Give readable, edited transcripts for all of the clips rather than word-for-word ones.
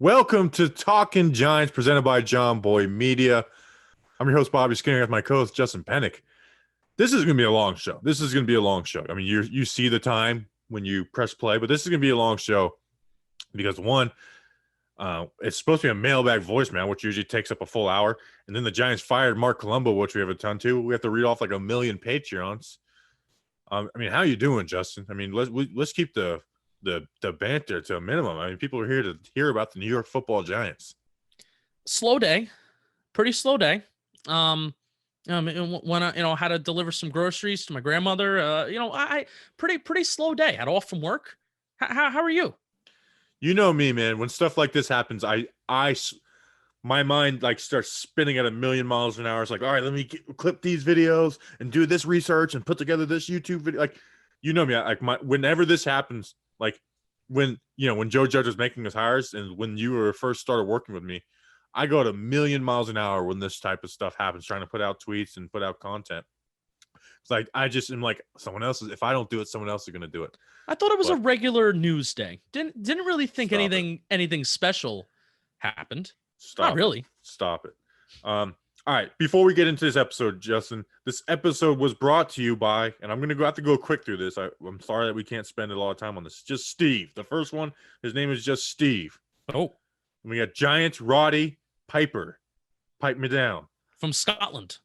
Welcome to Talking Giants, presented by John Boy Media. I'm your host, Bobby Skinner, with my co-host, Justin Pennick. This is going to be a long show. I mean, you see the time when you press play, but this is going to be a long show because, one, it's supposed to be a mailbag voicemail, which usually takes up a full hour. And then the Giants fired Marc Colombo, which we have a ton to. We have to read off like 1 million Patreons. I mean, how you doing, Justin? I mean, let's keep the banter to a minimum. I mean, people are here to hear about the New York Football Giants. Slow day, pretty slow day. When I had to deliver some groceries to my grandmother, I pretty slow day. Had off from work. How are you? You know me, man. When stuff like this happens, my mind like starts spinning at 1,000,000 miles an hour. It's like, all right, let me clip these videos and do this research and put together this YouTube video. Like, you know me, whenever this happens, like when Joe Judge was making his hires and when you were first started working with me, I go at 1,000,000 miles an hour when this type of stuff happens, trying to put out tweets and put out content. It's like I just am like, someone else is. If I don't do it, someone else is going to do it. I thought it was a regular news day. Didn't really think anything special happened. Not really. Stop it. All right. Before we get into this episode, Justin, this episode was brought to you by, and I'm going to have to go quick through this. I'm sorry that we can't spend a lot of time on this. Just Steve. The first one, his name is just Steve. Oh. And we got Giants Roddy Piper. Pipe me down. From Scotland.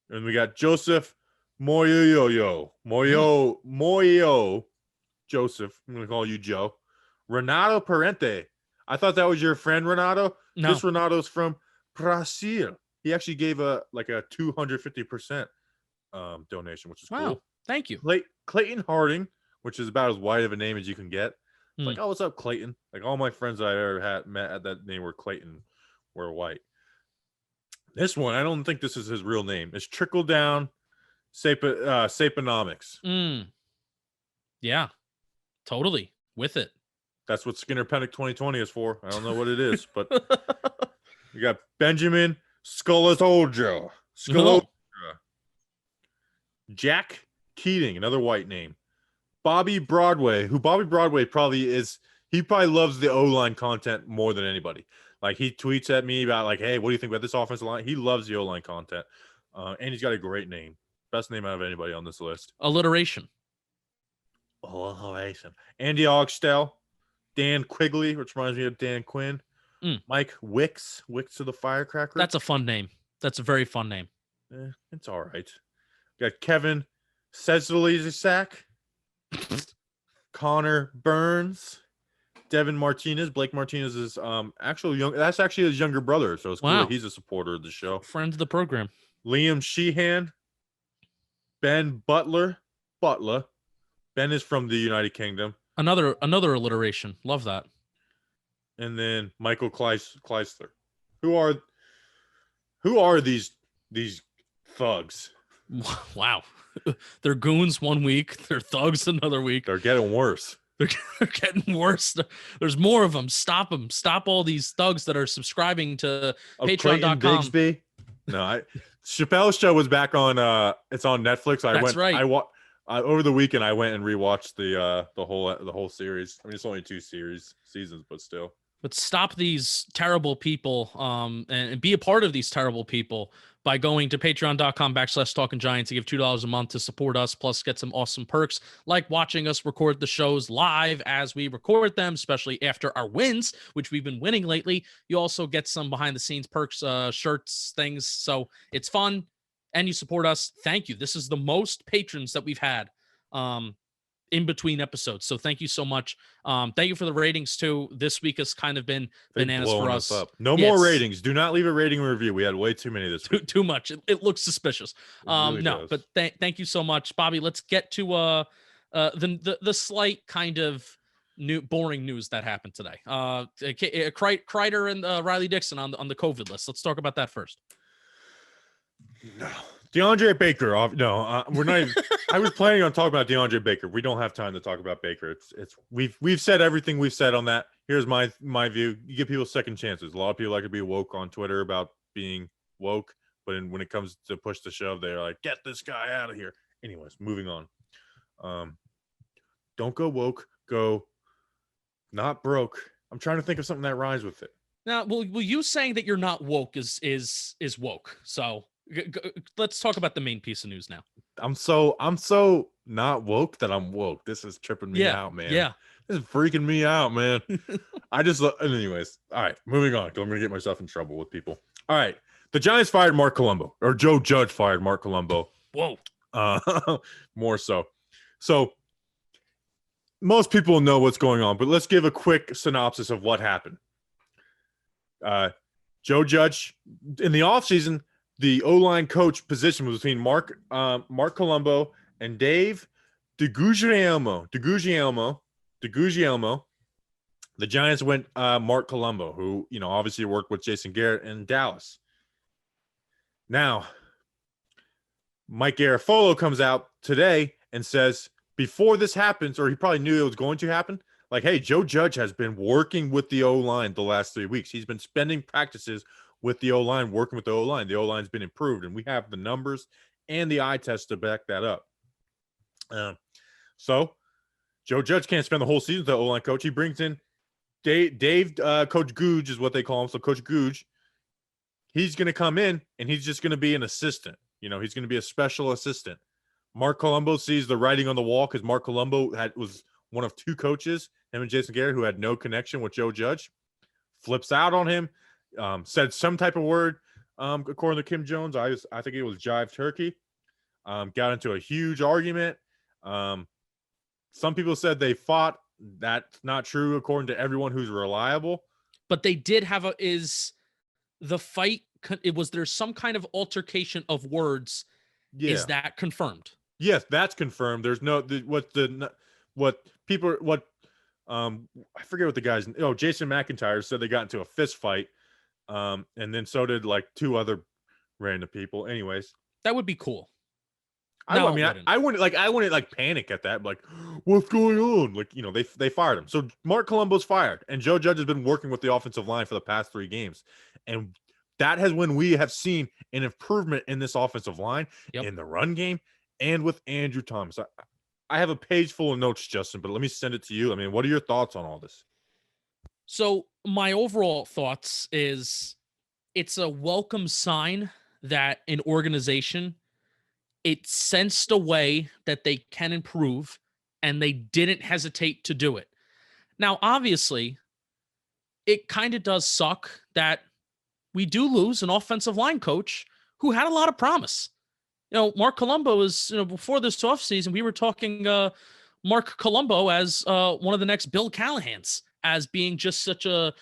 And we got Joseph Moyo. Joseph. I'm going to call you Joe. Renato Parente. I thought that was your friend, Renato. No. This Renato's from Brazil. He actually gave a 250% donation, which is cool. Wow. Thank you. Clayton Harding, which is about as wide of a name as you can get. Like, oh, what's up, Clayton? Like, all my friends that I ever met at that name were Clayton, were white. This one, I don't think this is his real name. It's Trickle Down Saponomics. Yeah, totally. With it. That's what Skinner Pennick 2020 is for. I don't know what it is, but you got Benjamin Scolatojo. Jack Keating, another white name. Bobby Broadway, who Bobby Broadway probably is. He probably loves the O-line content more than anybody. Like, he tweets at me about, like, hey, what do you think about this offensive line? He loves the O-line content. And he's got a great name. Best name out of anybody on this list. Alliteration. Andy Ogstell. Dan Quigley, which reminds me of Dan Quinn. Mike Wicks of the Firecracker. That's a fun name. That's a very fun name. It's all right. Got Kevin Sezlizak. Connor Burns. Devin Martinez. Blake Martinez is that's actually his younger brother, so it's cool that he's a supporter of the show. Friend of the program. Liam Sheehan. Ben Butler. Ben is from the United Kingdom. Another alliteration. Love that. And then Michael Kleisler. Who are these thugs? Wow. They're goons one week. They're thugs another week. They're getting worse. They're getting worse. There's more of them. Stop them. Stop all these thugs that are subscribing to Patreon.com. Bigsby? No, Chappelle's show was back on. It's on Netflix. Right. Over the weekend, I went and rewatched the whole series. I mean, it's only 2 seasons, but still. But stop these terrible people, and be a part of these terrible people by going to patreon.com/Talking Giants to give $2 a month to support us, plus get some awesome perks like watching us record the shows live as we record them, especially after our wins, which we've been winning lately. You also get some behind the scenes perks, shirts, things. So it's fun. And you support us. Thank you. This is the most patrons that we've had in between episodes. So thank you so much. Thank you for the ratings too. This week has kind of been bananas for us. No more ratings. Do not leave a rating review. We had way too many this week. Too much. It looks suspicious. Really does. But thank you so much, Bobby. Let's get to the slight kind of boring news that happened today. Kreider and Riley Dixon on the COVID list. Let's talk about that first. No, DeAndre Baker. No, we're not. Even, I was planning on talking about DeAndre Baker. We don't have time to talk about Baker. We've said everything we've said on that. Here's my view. You give people second chances. A lot of people like to be woke on Twitter about being woke, but when it comes to push to shove, they're like, get this guy out of here. Anyways, moving on. Don't go woke. Go not broke. I'm trying to think of something that rhymes with it. Now, well, you saying that you're not woke is woke. So let's talk about the main piece of news now. I'm so not woke that I'm woke. This is tripping me Yeah, out, man. yeah. This is freaking me out, man. Anyways, all right, moving on. I'm gonna get myself in trouble with people. All right, the Giants fired Marc Colombo, or Joe Judge fired Marc Colombo. Whoa. More so. So most people know what's going on, but let's give a quick synopsis of what happened. Joe Judge in the offseason, the O-line coach position was between Marc Colombo and Dave DeGuglielmo. The Giants went Marc Colombo, who obviously worked with Jason Garrett in Dallas. Now, Mike Garafolo comes out today and says before this happens, or he probably knew it was going to happen, like, hey, Joe Judge has been working with the O-line the last 3 weeks. He's been spending practices with the O-line, working with the O-line. The O-line's been improved, and we have the numbers and the eye test to back that up. So Joe Judge can't spend the whole season with the O-line coach. He brings in Dave Coach Googe is what they call him. So Coach Googe, he's going to come in, and he's just going to be an assistant. He's going to be a special assistant. Marc Colombo sees the writing on the wall because Marc Colombo was one of two coaches, him and Jason Garrett, who had no connection with Joe Judge. Flips out on him, said some type of word, according to Kim Jones. I think it was jive turkey. Got into a huge argument. Some people said they fought. That's not true, according to everyone who's reliable. But they did have the fight. There's some kind of altercation of words. Yeah. Is that confirmed? Yes, that's confirmed. There's no I forget what the guys. Jason McIntyre said they got into a fist fight, and then so did like two other random people. Anyways, that would be cool. I wouldn't like panic at that. Like, what's going on? Like, they fired him. So Marc Colombo's fired, and Joe Judge has been working with the offensive line for the past 3 games, and that has when we have seen an improvement in this offensive line, in the run game, and with Andrew Thomas. I have a page full of notes, Justin, but let me send it to you. I mean, what are your thoughts on all this? So my overall thoughts is it's a welcome sign that an organization, it sensed a way that they can improve, and they didn't hesitate to do it. Now, obviously, it kind of does suck that we do lose an offensive line coach who had a lot of promise. Marc Colombo is, before this offseason, we were talking Marc Colombo as one of the next Bill Callahans, as being just such a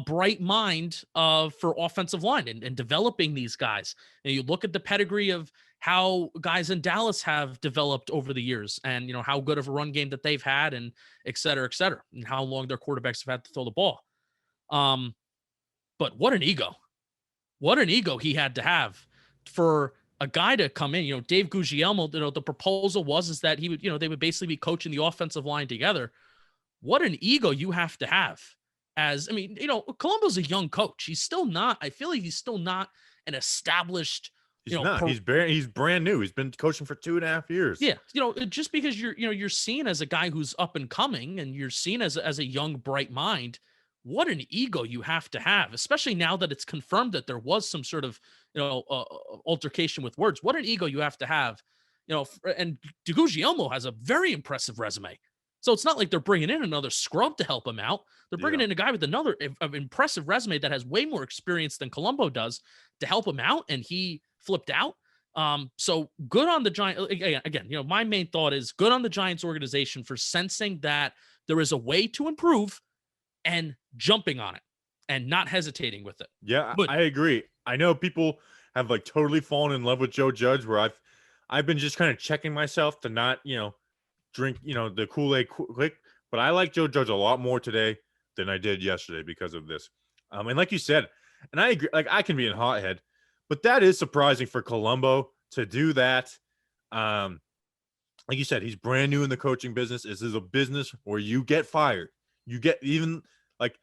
bright mind for offensive line and developing these guys. And you look at the pedigree of how guys in Dallas have developed over the years, and how good of a run game that they've had, and et cetera, and how long their quarterbacks have had to throw the ball. But what an ego. What an ego he had to have for a guy to come in. Dave DeGuglielmo, the proposal is that he would, they would basically be coaching the offensive line together. What an ego you have to have. Colombo's a young coach. He's still not, I feel like he's still not an established. He's not. He's brand new. He's been coaching for 2.5 years. Yeah. Just because you're seen as a guy who's up and coming, and you're seen as a young, bright mind, what an ego you have to have, especially now that it's confirmed that there was some sort of, altercation with words. What an ego you have to have, and DeGuglielmo has a very impressive resume. So it's not like they're bringing in another scrub to help him out. They're bringing in a guy with another impressive resume that has way more experience than Colombo does to help him out, and he flipped out. So good on the Giants. Again, my main thought is good on the Giants organization for sensing that there is a way to improve and jumping on it and not hesitating with it. Yeah, I agree. I know people have like totally fallen in love with Joe Judge, where I've been just kind of checking myself to not, drink, the Kool-Aid quick, but I like Joe Judge a lot more today than I did yesterday because of this. And like you said, and I agree, like I can be a hothead, but that is surprising for Colombo to do that. Like you said, he's brand new in the coaching business. This is a business where you get fired. You get even like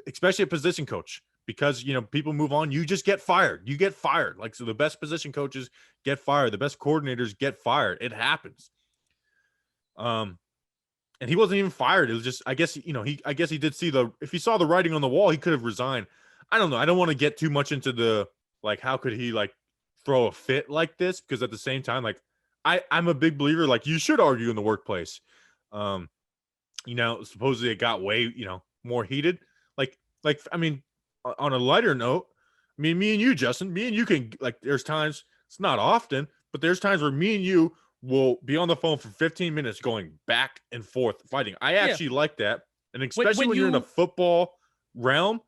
especially a position coach, because people move on. You just get fired. You get fired. Like, so the best position coaches get fired. The best coordinators get fired. It happens. and he wasn't even fired. It was just, I guess, I guess he did see if he saw the writing on the wall, he could have resigned. I don't know. I don't want to get too much into the, like, how could he like throw a fit like this? Because at the same time, like, I'm a big believer, like, you should argue in the workplace. Supposedly it got way, more heated. I mean, on a lighter note, I mean, me and you, Justin, me and you can, like, there's times, it's not often, but there's times where me and you will be on the phone for 15 minutes going back and forth fighting. I actually like that. And especially when you're in a football realm,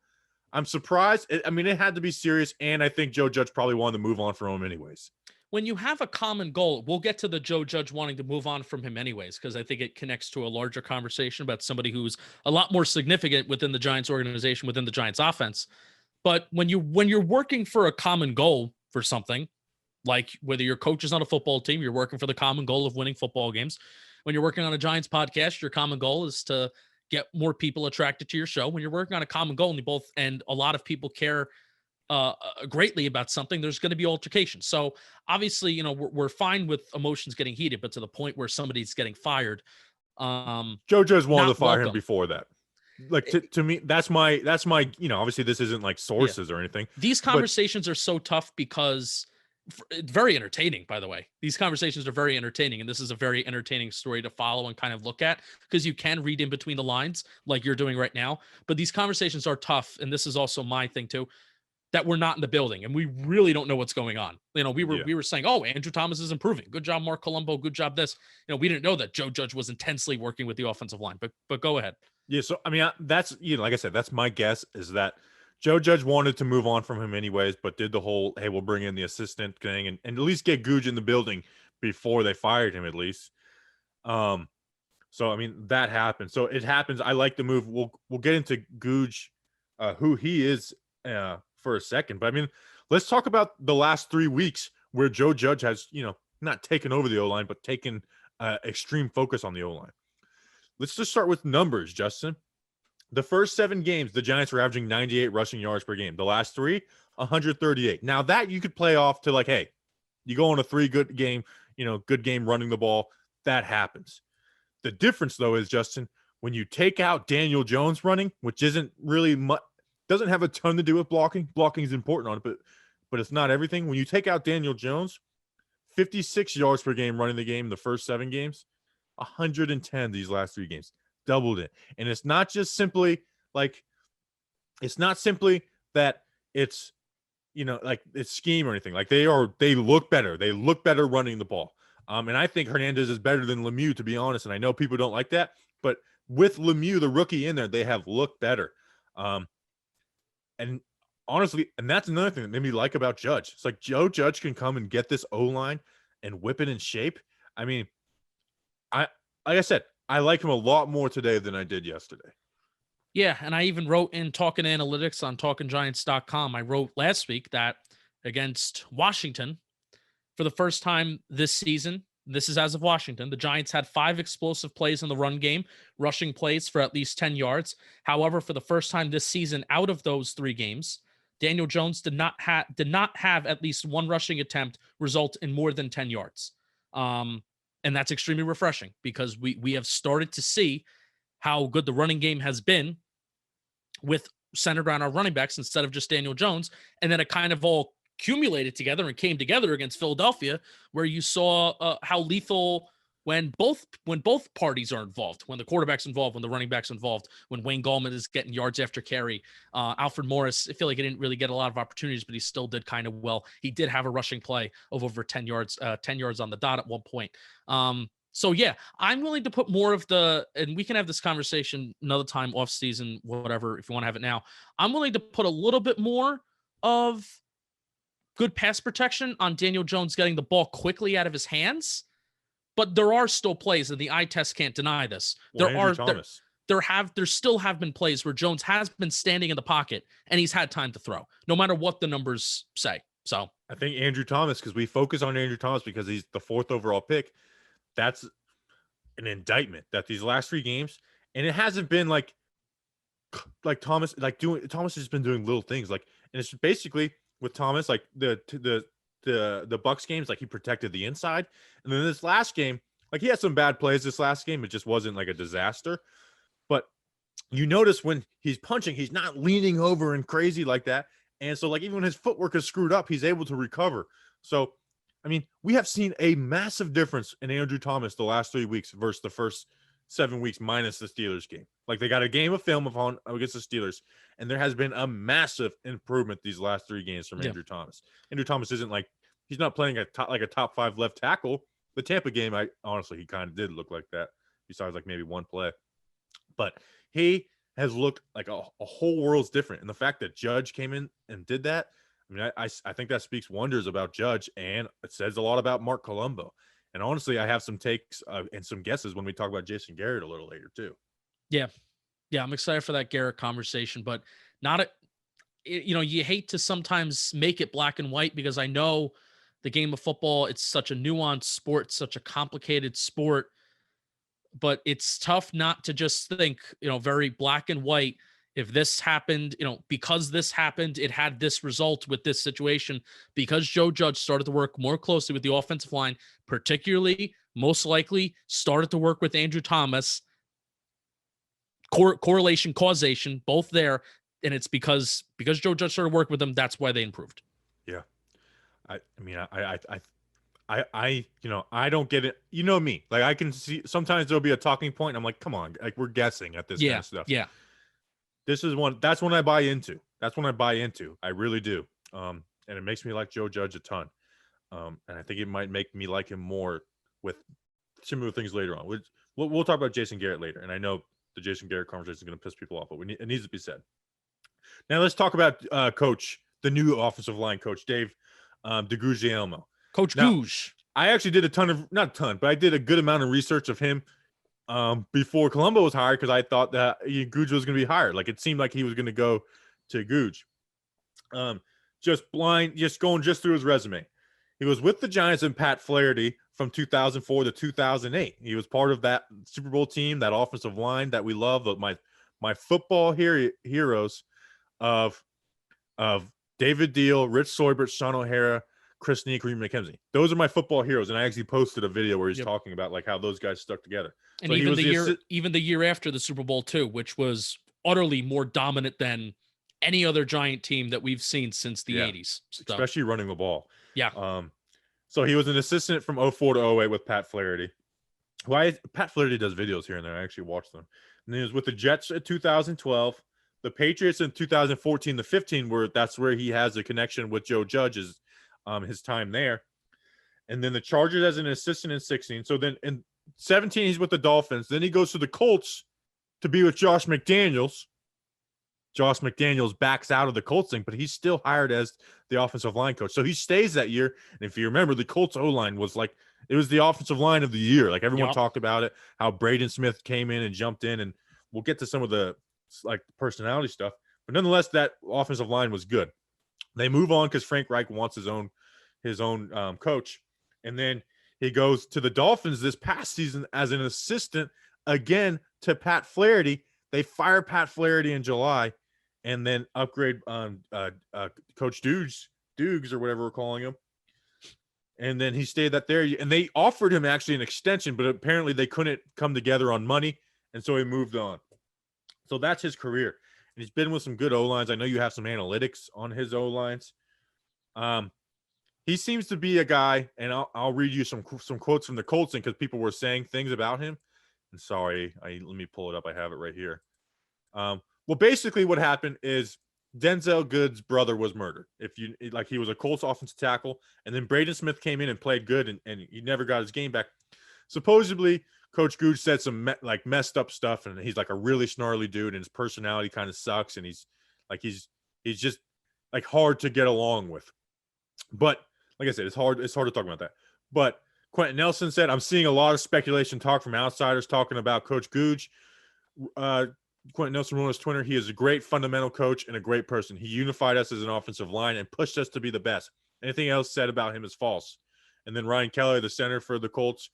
I'm surprised. I mean, it had to be serious. And I think Joe Judge probably wanted to move on from him anyways. When you have a common goal, we'll get to the Joe Judge wanting to move on from him anyways, because I think it connects to a larger conversation about somebody who's a lot more significant within the Giants organization, within the Giants offense. But when you're working for a common goal for something, like whether your coach is on a football team, you're working for the common goal of winning football games. When you're working on a Giants podcast, your common goal is to get more people attracted to your show. When you're working on a common goal and a lot of people care greatly about something, there's going to be altercation. So obviously, we're fine with emotions getting heated, but to the point where somebody's getting fired. Joe Judge wanted to fire him before that. Like, to me, that's my, obviously this isn't like sources or anything. These conversations are so tough because very entertaining, by the way. These conversations are very entertaining, and this is a very entertaining story to follow and kind of look at, because you can read in between the lines like you're doing right now. But these conversations are tough, and this is also my thing too, that we're not in the building and we really don't know what's going on. We were saying, oh, Andrew Thomas is improving. Good job, Marc Colombo. Good job. This, we didn't know that Joe Judge was intensely working with the offensive line, but go ahead. Yeah. So, I mean, that's, like I said, that's my guess, is that Joe Judge wanted to move on from him anyways, but did the whole, hey, we'll bring in the assistant thing and at least get Googe in the building before they fired him, at least. So, I mean, that happened. So it happens. I like the move. We'll get into Googe, who he is, for a second. But I mean, let's talk about the last 3 weeks where Joe Judge has, not taken over the O-line, but taken extreme focus on the O-line. Let's just start with numbers, Justin. The first 7 games, the Giants were averaging 98 rushing yards per game. The last 3, 138. Now that you could play off to, like, hey, you go on a 3 good game, good game running the ball. That happens. The difference, though, is, Justin, when you take out Daniel Jones running, which isn't really much, doesn't have a ton to do with blocking. Blocking is important on it, but it's not everything. When you take out Daniel Jones, 56 yards per game running the game the first 7 games, 110 these last 3 games. Doubled it. And it's not just simply like, it's not simply that it's, like it's scheme or anything. Like, they look better. They look better running the ball. And I think Hernandez is better than Lemieux, to be honest. And I know people don't like that, but with Lemieux, the rookie, in there, they have looked better. And honestly, and that's another thing that made me like about Judge. It's like Joe Judge can come and get this O-line and whip it in shape. I mean, like I said, I like him a lot more today than I did yesterday. Yeah, and I even wrote in Talking Analytics on TalkingGiants.com. I wrote last week that against Washington, for the first time this season, this is as of Washington, the Giants had 5 explosive plays in the run game, rushing plays for at least 10 yards. However, for the first time this season, out of those 3 games, Daniel Jones did not have at least 1 rushing attempt result in more than 10 yards. And that's extremely refreshing, because we have started to see how good the running game has been with centered around our running backs instead of just Daniel Jones. And then it kind of all accumulated together and came together against Philadelphia, where you saw how lethal when both parties are involved, when the quarterback's involved, when the running back's involved, when Wayne Gallman is getting yards after carry. Alfred Morris, I feel like he didn't really get a lot of opportunities, but he still did kind of well. He did have a rushing play of over 10 yards on the dot at one point. So yeah, I'm willing to put more of and we can have this conversation another time off season, whatever, if you want to have it now. I'm willing to put a little bit more of good pass protection on Daniel Jones getting the ball quickly out of his hands, but there are still plays, and the eye test can't deny this. There still have been plays where Jones has been standing in the pocket and he's had time to throw, no matter what the numbers say. So I think Andrew Thomas, because we focus on Andrew Thomas because he's the 4th overall pick, that's an indictment that these last 3 games, and it hasn't been like Thomas, Thomas has been doing little things, and it's basically with Thomas, like the Bucs games, like he protected the inside, and then this last game, Like he had some bad plays this last game. It just wasn't like a disaster. But you notice when he's punching, he's not leaning over and crazy like that. And so like even when his footwork is screwed up, he's able to recover. So, I mean, we have seen a massive difference in Andrew Thomas the last 3 weeks versus the first 7 weeks minus the Steelers game. Like they got a game of film on against the Steelers, and there has been a massive improvement these last 3 games from Andrew Thomas. Andrew Thomas isn't like he's not playing a top 5 left tackle. The Tampa game, he kind of did look like that, besides like maybe one play. But he has looked like a whole world's different. And the fact that Judge came in and did that, I mean, I think that speaks wonders about Judge, and it says a lot about Marc Colombo. And honestly, I have some takes and some guesses when we talk about Jason Garrett a little later too. Yeah. Yeah. I'm excited for that Garrett conversation, but you hate to sometimes make it black and white because I know the game of football, it's such a nuanced sport, such a complicated sport, but it's tough not to just think, very black and white. If this happened, because this happened, it had this result with this situation because Joe Judge started to work more closely with the offensive line, particularly most likely started to work with Andrew Thomas. Correlation, causation, both there. And it's because Joe Judge started working with them. That's why they improved. Yeah. I don't get it. You know me. Like I can see sometimes there'll be a talking point. I'm like, come on, like we're guessing at this kind of stuff. Yeah. That's when I buy into. That's when I buy into. I really do. And it makes me like Joe Judge a ton. And I think it might make me like him more with similar things later on. We'll talk about Jason Garrett later. And I know the Jason Garrett conversation is going to piss people off, but it needs to be said. Now let's talk about the new offensive line coach, Dave DeGuglielmo. Coach Googe. I actually did not a ton, but I did a good amount of research of him before Colombo was hired because I thought that Googe was going to be hired. Like it seemed like he was going to go to Googe. Just going through his resume. He was with the Giants and Pat Flaherty from 2004 to 2008. He was part of that Super Bowl team, that offensive line that we love. My football heroes of David Deal, Rich Soybert, Sean O'Hara, Chris Nee, Kareem McKenzie. Those are my football heroes, and I actually posted a video where he's talking about like how those guys stuck together. And so even the year after the Super Bowl too, which was utterly more dominant than any other Giant team that we've seen since the 80s. So. Especially running the ball. Yeah. So he was an assistant from 04 to 08 with Pat Flaherty. Pat Flaherty does videos here and there. I actually watch them. And he was with the Jets in 2012. The Patriots in 2014 to 15, that's where he has a connection with Joe Judge's his time there. And then the Chargers as an assistant in 16. So then in 17, he's with the Dolphins. Then he goes to the Colts to be with Josh McDaniels. Josh McDaniels backs out of the Colts thing, but he's still hired as the offensive line coach. So he stays that year. And if you remember, the Colts O-line was like, it was the offensive line of the year. Like everyone talked about it, how Braden Smith came in and jumped in, and we'll get to some of the like personality stuff. But nonetheless, that offensive line was good. They move on because Frank Reich wants his own coach. And then he goes to the Dolphins this past season as an assistant again to Pat Flaherty. They fire Pat Flaherty in July and then upgrade Coach Dukes or whatever we're calling him. And then he stayed that there. And they offered him actually an extension, but apparently they couldn't come together on money. And so he moved on. So that's his career. And he's been with some good O-lines. I know you have some analytics on his O-lines. He seems to be a guy, and I'll read you some quotes from the Colts because people were saying things about him. And sorry, let me pull it up. I have it right here. Well, basically what happened is Denzel Good's brother was murdered. He was a Colts offensive tackle, and then Braden Smith came in and played good, and he never got his game back. Supposedly, Coach Googe said some messed up stuff, and he's like a really snarly dude, and his personality kind of sucks, and he's just like hard to get along with. But like I said, it's hard to talk about that. But Quentin Nelson said, I'm seeing a lot of speculation talk from outsiders talking about Coach Googe. Quentin Nelson wrote on his Twitter, he is a great fundamental coach and a great person. He unified us as an offensive line and pushed us to be the best. Anything else said about him is false. And then Ryan Kelly, the center for the Colts,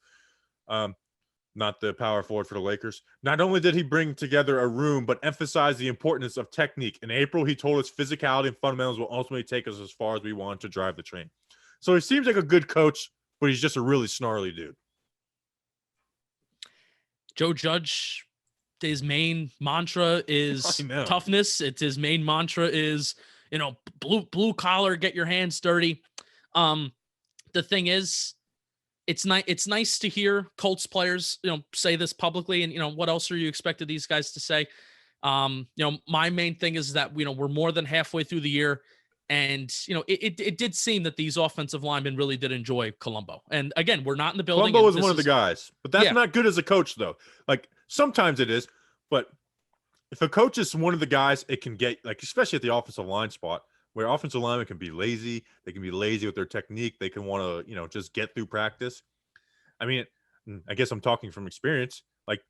not the power forward for the Lakers. Not only did he bring together a room, but emphasized the importance of technique. In April, he told us physicality and fundamentals will ultimately take us as far as we want to drive the train. So he seems like a good coach, but he's just a really snarly dude. Joe Judge, his main mantra is toughness. It's his main mantra is, blue collar, get your hands dirty. The thing is, it's nice to hear Colts players, say this publicly. And, what else are you expected these guys to say? My main thing is that, we're more than halfway through the year. And, it did seem that these offensive linemen really did enjoy Colombo. And again, we're not in the building. Colombo was one of the guys, but that's not good as a coach, though. Like, sometimes it is, but if a coach is one of the guys, it can get, like, especially at the offensive line spot, where offensive linemen can be lazy. They can be lazy with their technique. They can want to, just get through practice. I mean, I guess I'm talking from experience. Like,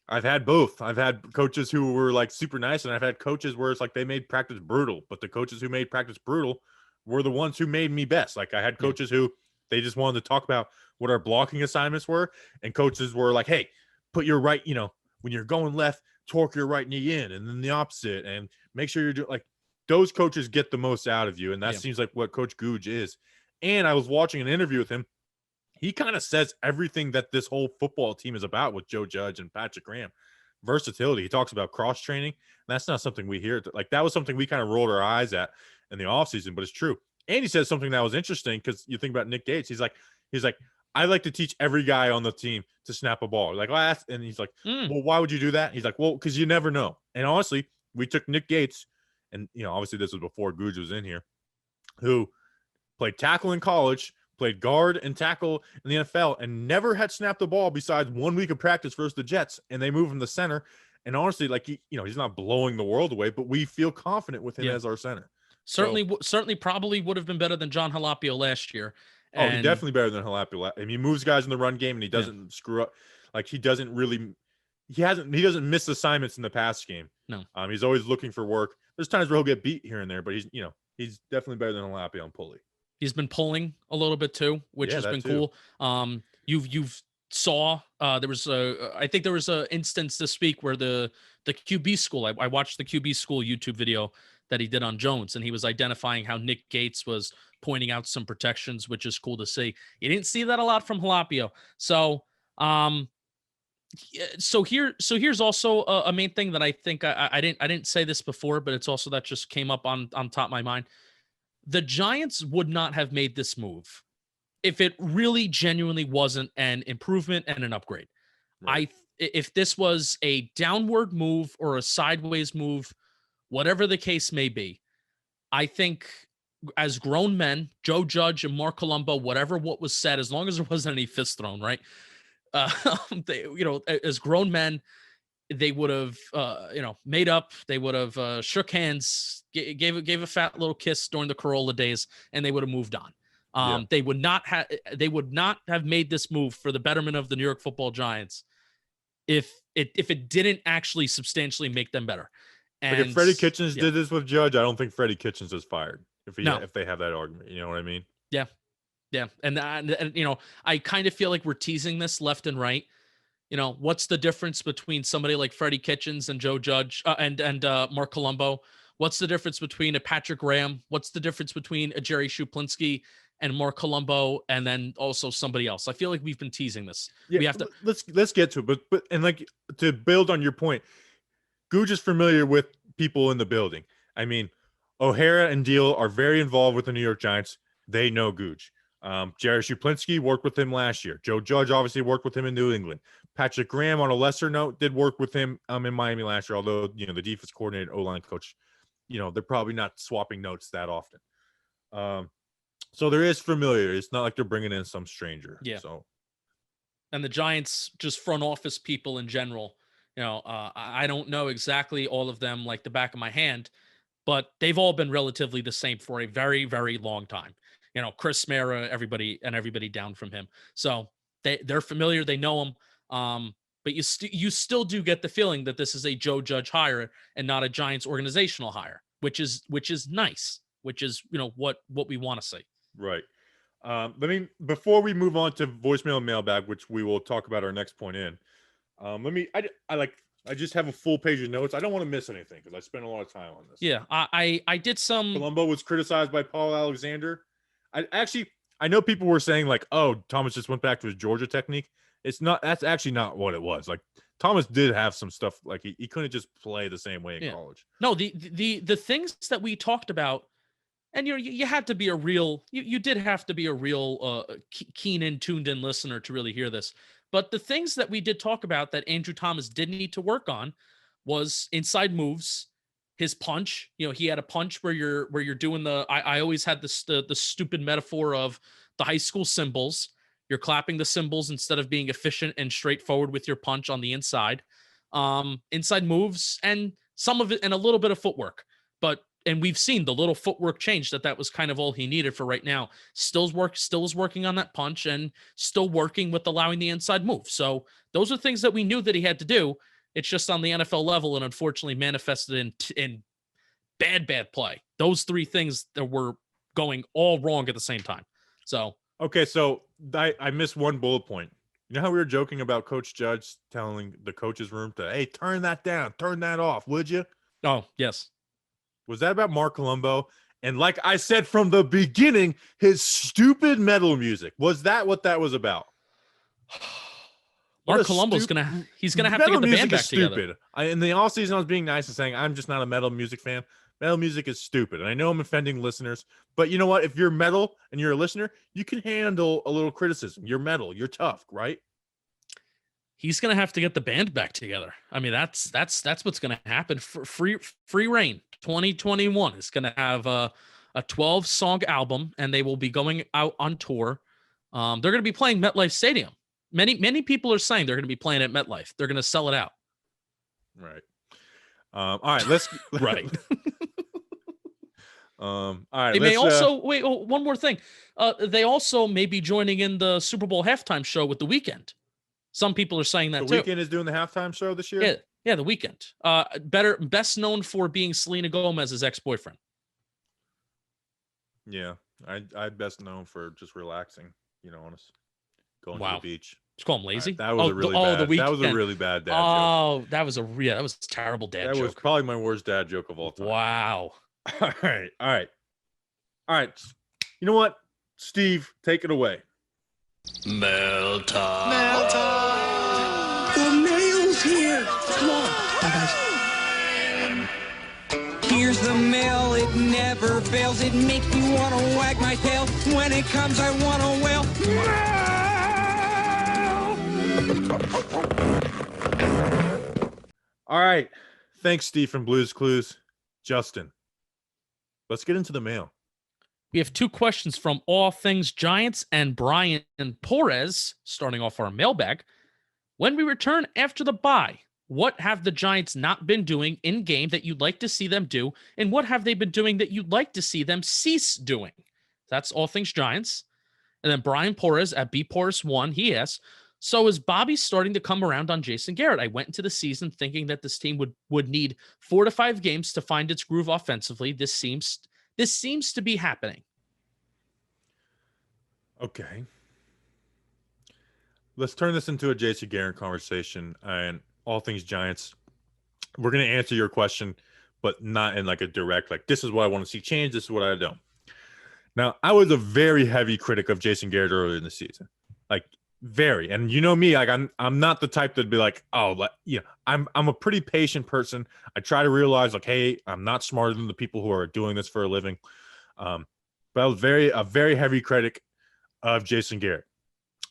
I've had both. I've had coaches who were like super nice, and I've had coaches where it's like they made practice brutal, but the coaches who made practice brutal were the ones who made me best. Like, I had coaches who they just wanted to talk about what our blocking assignments were, and coaches were like, hey, put your right, when you're going left, torque your right knee in, and then the opposite, and make sure you're doing, like, those coaches get the most out of you, and that seems like what Coach Googe is. And I was watching an interview with him. He kind of says everything that this whole football team is about with Joe Judge and Patrick Graham. Versatility. He talks about cross-training. That's not something we hear. Like, that was something we kind of rolled our eyes at in the offseason, but it's true. And he says something that was interesting, because you think about Nick Gates. He's like, I like to teach every guy on the team to snap a ball. Like, and he's like, well, why would you do that? He's like, well, because you never know. And honestly, we took Nick Gates, and, obviously this was before Googe was in here, who played tackle in college, played guard and tackle in the NFL, and never had snapped the ball besides 1 week of practice versus the Jets, and they moved him to center. And honestly, like, he's not blowing the world away, but we feel confident with him as our center. Certainly probably would have been better than John Halapio last year. And he's definitely better than Halapio. I mean, he moves guys in the run game, and he doesn't screw up. Like, he doesn't miss assignments in the pass game. No. He's always looking for work. There's times where he'll get beat here and there, but he's definitely better than Halapio on Pulley. He's been pulling a little bit too, which has been cool. You've saw there was I think there was a instance this week where the QB school, I watched the QB school YouTube video that he did on Jones, and he was identifying how Nick Gates was pointing out some protections, which is cool to see. You didn't see that a lot from Halapio. So here's also a main thing that I think I didn't say this before, but it's also that just came up on top of my mind. The Giants would not have made this move if it really genuinely wasn't an improvement and an upgrade. Right. If this was a downward move or a sideways move, whatever the case may be, I think as grown men, Joe Judge and Marc Colombo, what was said, as long as there wasn't any fist thrown, right? As grown men, they would have, made up. They would have shook hands, gave a fat little kiss during the Corolla days, and they would have moved on. They would not have made this move for the betterment of the New York Football Giants if it didn't actually substantially make them better. And like, if Freddie Kitchens did this with Judge, I don't think Freddie Kitchens is fired if they have that argument. You know what I mean? Yeah. Yeah. And I kind of feel like we're teasing this left and right. What's the difference between somebody like Freddie Kitchens and Joe Judge and Marc Colombo? What's the difference between a Patrick Graham? What's the difference between a Jerry Shuplinski and Marc Colombo, and then also somebody else? I feel like we've been teasing this. Yeah, we have to let's get to it. But and like, to build on your point, Googe is familiar with people in the building. I mean, O'Hara and Deal are very involved with the New York Giants. They know Googe. Jerry Shuplinski worked with him last year. Joe Judge obviously worked with him in New England. Patrick Graham, on a lesser note, did work with him in Miami last year, although, the defense coordinator, O-line coach, they're probably not swapping notes that often. So there is familiar. It's not like they're bringing in some stranger. Yeah. So, and the Giants, just front office people in general, I don't know exactly all of them like the back of my hand, but they've all been relatively the same for a very, very long time. Chris Mara, everybody down from him. So they're familiar. They know him. But you still do get the feeling that this is a Joe Judge hire and not a Giants organizational hire, which is nice, which is, what we want to see. Right. Before we move on to voicemail and mailbag, which we will talk about our next point in, I just have a full page of notes. I don't want to miss anything because I spent a lot of time on this. Yeah. I did some. Colombo was criticized by Paul Alexander. I know people were saying like, oh, Thomas just went back to his Georgia technique. That's actually not what it was. Like, Thomas did have some stuff like he couldn't just play the same way in college. No, the things that we talked about, and you had to be a real, you did have to be a real keen in, tuned in listener to really hear this. But the things that we did talk about that Andrew Thomas did need to work on was inside moves, his punch. He had a punch where you're doing I always had this the stupid metaphor of the high school cymbals. You're clapping the cymbals instead of being efficient and straightforward with your punch on the inside. Inside moves and some of it and a little bit of footwork. And we've seen the little footwork change that was kind of all he needed for right now. Still is working on that punch and still working with allowing the inside move. So those are things that we knew that he had to do. It's just on the NFL level and unfortunately manifested in bad play. Those three things that were going all wrong at the same time. So, okay. So I missed one bullet point. You know how we were joking about Coach Judge telling the coach's room to, hey, turn that down, turn that off, would you? Oh, yes. Was that about Marc Colombo? And like I said from the beginning, his stupid metal music. Was that what that was about? Marc Colombo's gonna have to get the band back together. In the offseason, I was being nice and saying I'm just not a metal music fan. Metal music is stupid. And I know I'm offending listeners, but you know what? If you're metal and you're a listener, you can handle a little criticism. You're metal. You're tough, right? He's gonna have to get the band back together. I mean, that's what's gonna happen. Free Reign 2021 is gonna have a 12-song album, and they will be going out on tour. They're gonna be playing MetLife Stadium. Many people are saying they're gonna be playing at MetLife. They're gonna sell it out. Right. All right. Let's right. All right. They may also wait. Oh, one more thing. They also may be joining in the Super Bowl halftime show with The Weeknd. Some people are saying that The Weeknd is doing the halftime show this year. Yeah, The Weeknd. Best known for being Selena Gomez's ex-boyfriend. Yeah, I'd best known for just relaxing. Honest, going to the beach. Just call him lazy. Right, that was a really bad. That was a really bad dad joke. Oh, that was a terrible dad joke. That was probably my worst dad joke of all time. Wow. All right. You know what, Steve, take it away. Mail time. The mail's here. Come on, guys. Here's the mail. It never fails. It makes me want to wag my tail. When it comes, I want to wail. All right. Thanks, Steve from Blues Clues. Justin, let's get into the mail. We have two questions from All Things Giants and Brian Porez, starting off our mailbag. When we return after the bye, what have the Giants not been doing in game that you'd like to see them do? And what have they been doing that you'd like to see them cease doing? That's All Things Giants. And then Brian Porez at BPorez1, he asks, so is Bobby starting to come around on Jason Garrett? I went into the season thinking that this team would need 4 to 5 games to find its groove offensively. This seems to be happening. Okay. Let's turn this into a Jason Garrett conversation and All Things Giants. We're going to answer your question, but not in like a direct, like, this is what I want to see change. This is what I don't. Now, I was a very heavy critic of Jason Garrett earlier in the season. Like, very. And you know me, like I'm not the type that'd be like, oh, I'm a pretty patient person. I try to realize like, hey, I'm not smarter than the people who are doing this for a living. But I was a very heavy critic of Jason Garrett.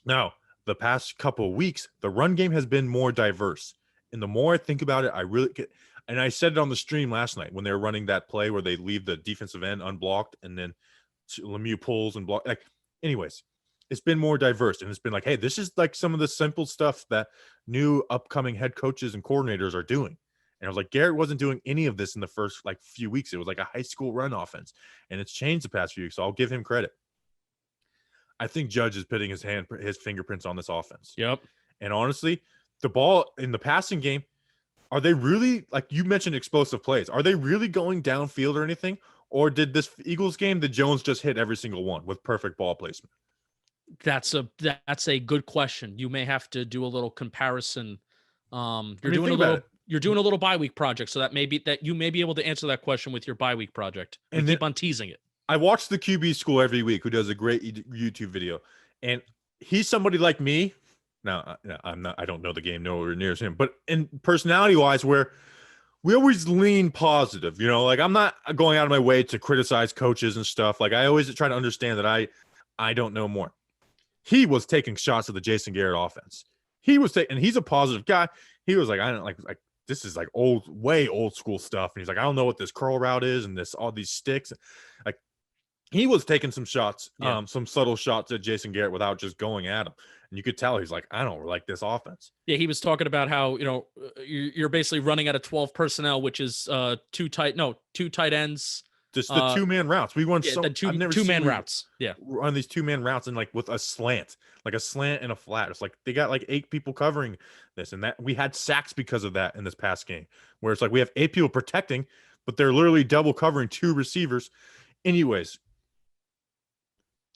Now, the past couple of weeks, the run game has been more diverse. And the more I think about it, I really get, and I said it on the stream last night when they were running that play where they leave the defensive end unblocked and then Lemieux pulls and block. Like, anyways, it's been more diverse, and it's been like, hey, this is like some of the simple stuff that new upcoming head coaches and coordinators are doing. And I was like, Garrett wasn't doing any of this in the first like few weeks. It was like a high school run offense, and it's changed the past few weeks. So I'll give him credit. I think Judge is putting his fingerprints on this offense. Yep. And honestly, the ball in the passing game, are they really, like you mentioned, explosive plays? Are they really going downfield or anything? Or did this Eagles game, the Jones just hit every single one with perfect ball placement? That's a good question. You may have to do a little comparison. You're doing a little bye week project, so that you may be able to answer that question with your bye week project. And keep on teasing it. I watch the QB School every week, who does a great YouTube video, and he's somebody like me Now, I don't know the game nowhere near as him, but in personality wise, where we always lean positive, like I'm not going out of my way to criticize coaches and stuff. Like I always try to understand that I don't know more. He was taking shots at the Jason Garrett offense. He was taking, and he's a positive guy. He was like, I don't like this is like way old school stuff. And he's like, I don't know what this curl route is and all these sticks. Like he was taking some shots, some subtle shots at Jason Garrett without just going at him. And you could tell he's like, I don't like this offense. Yeah, he was talking about how, you're basically running out of 12 personnel, which is two tight ends. Just the 2-man routes. We run the two-man routes. Yeah. Run these 2-man routes and like with a slant and a flat. It's like they got like 8 people covering this, and that we had sacks because of that in this past game, where it's like we have 8 people protecting, but they're literally double covering 2 receivers. Anyways,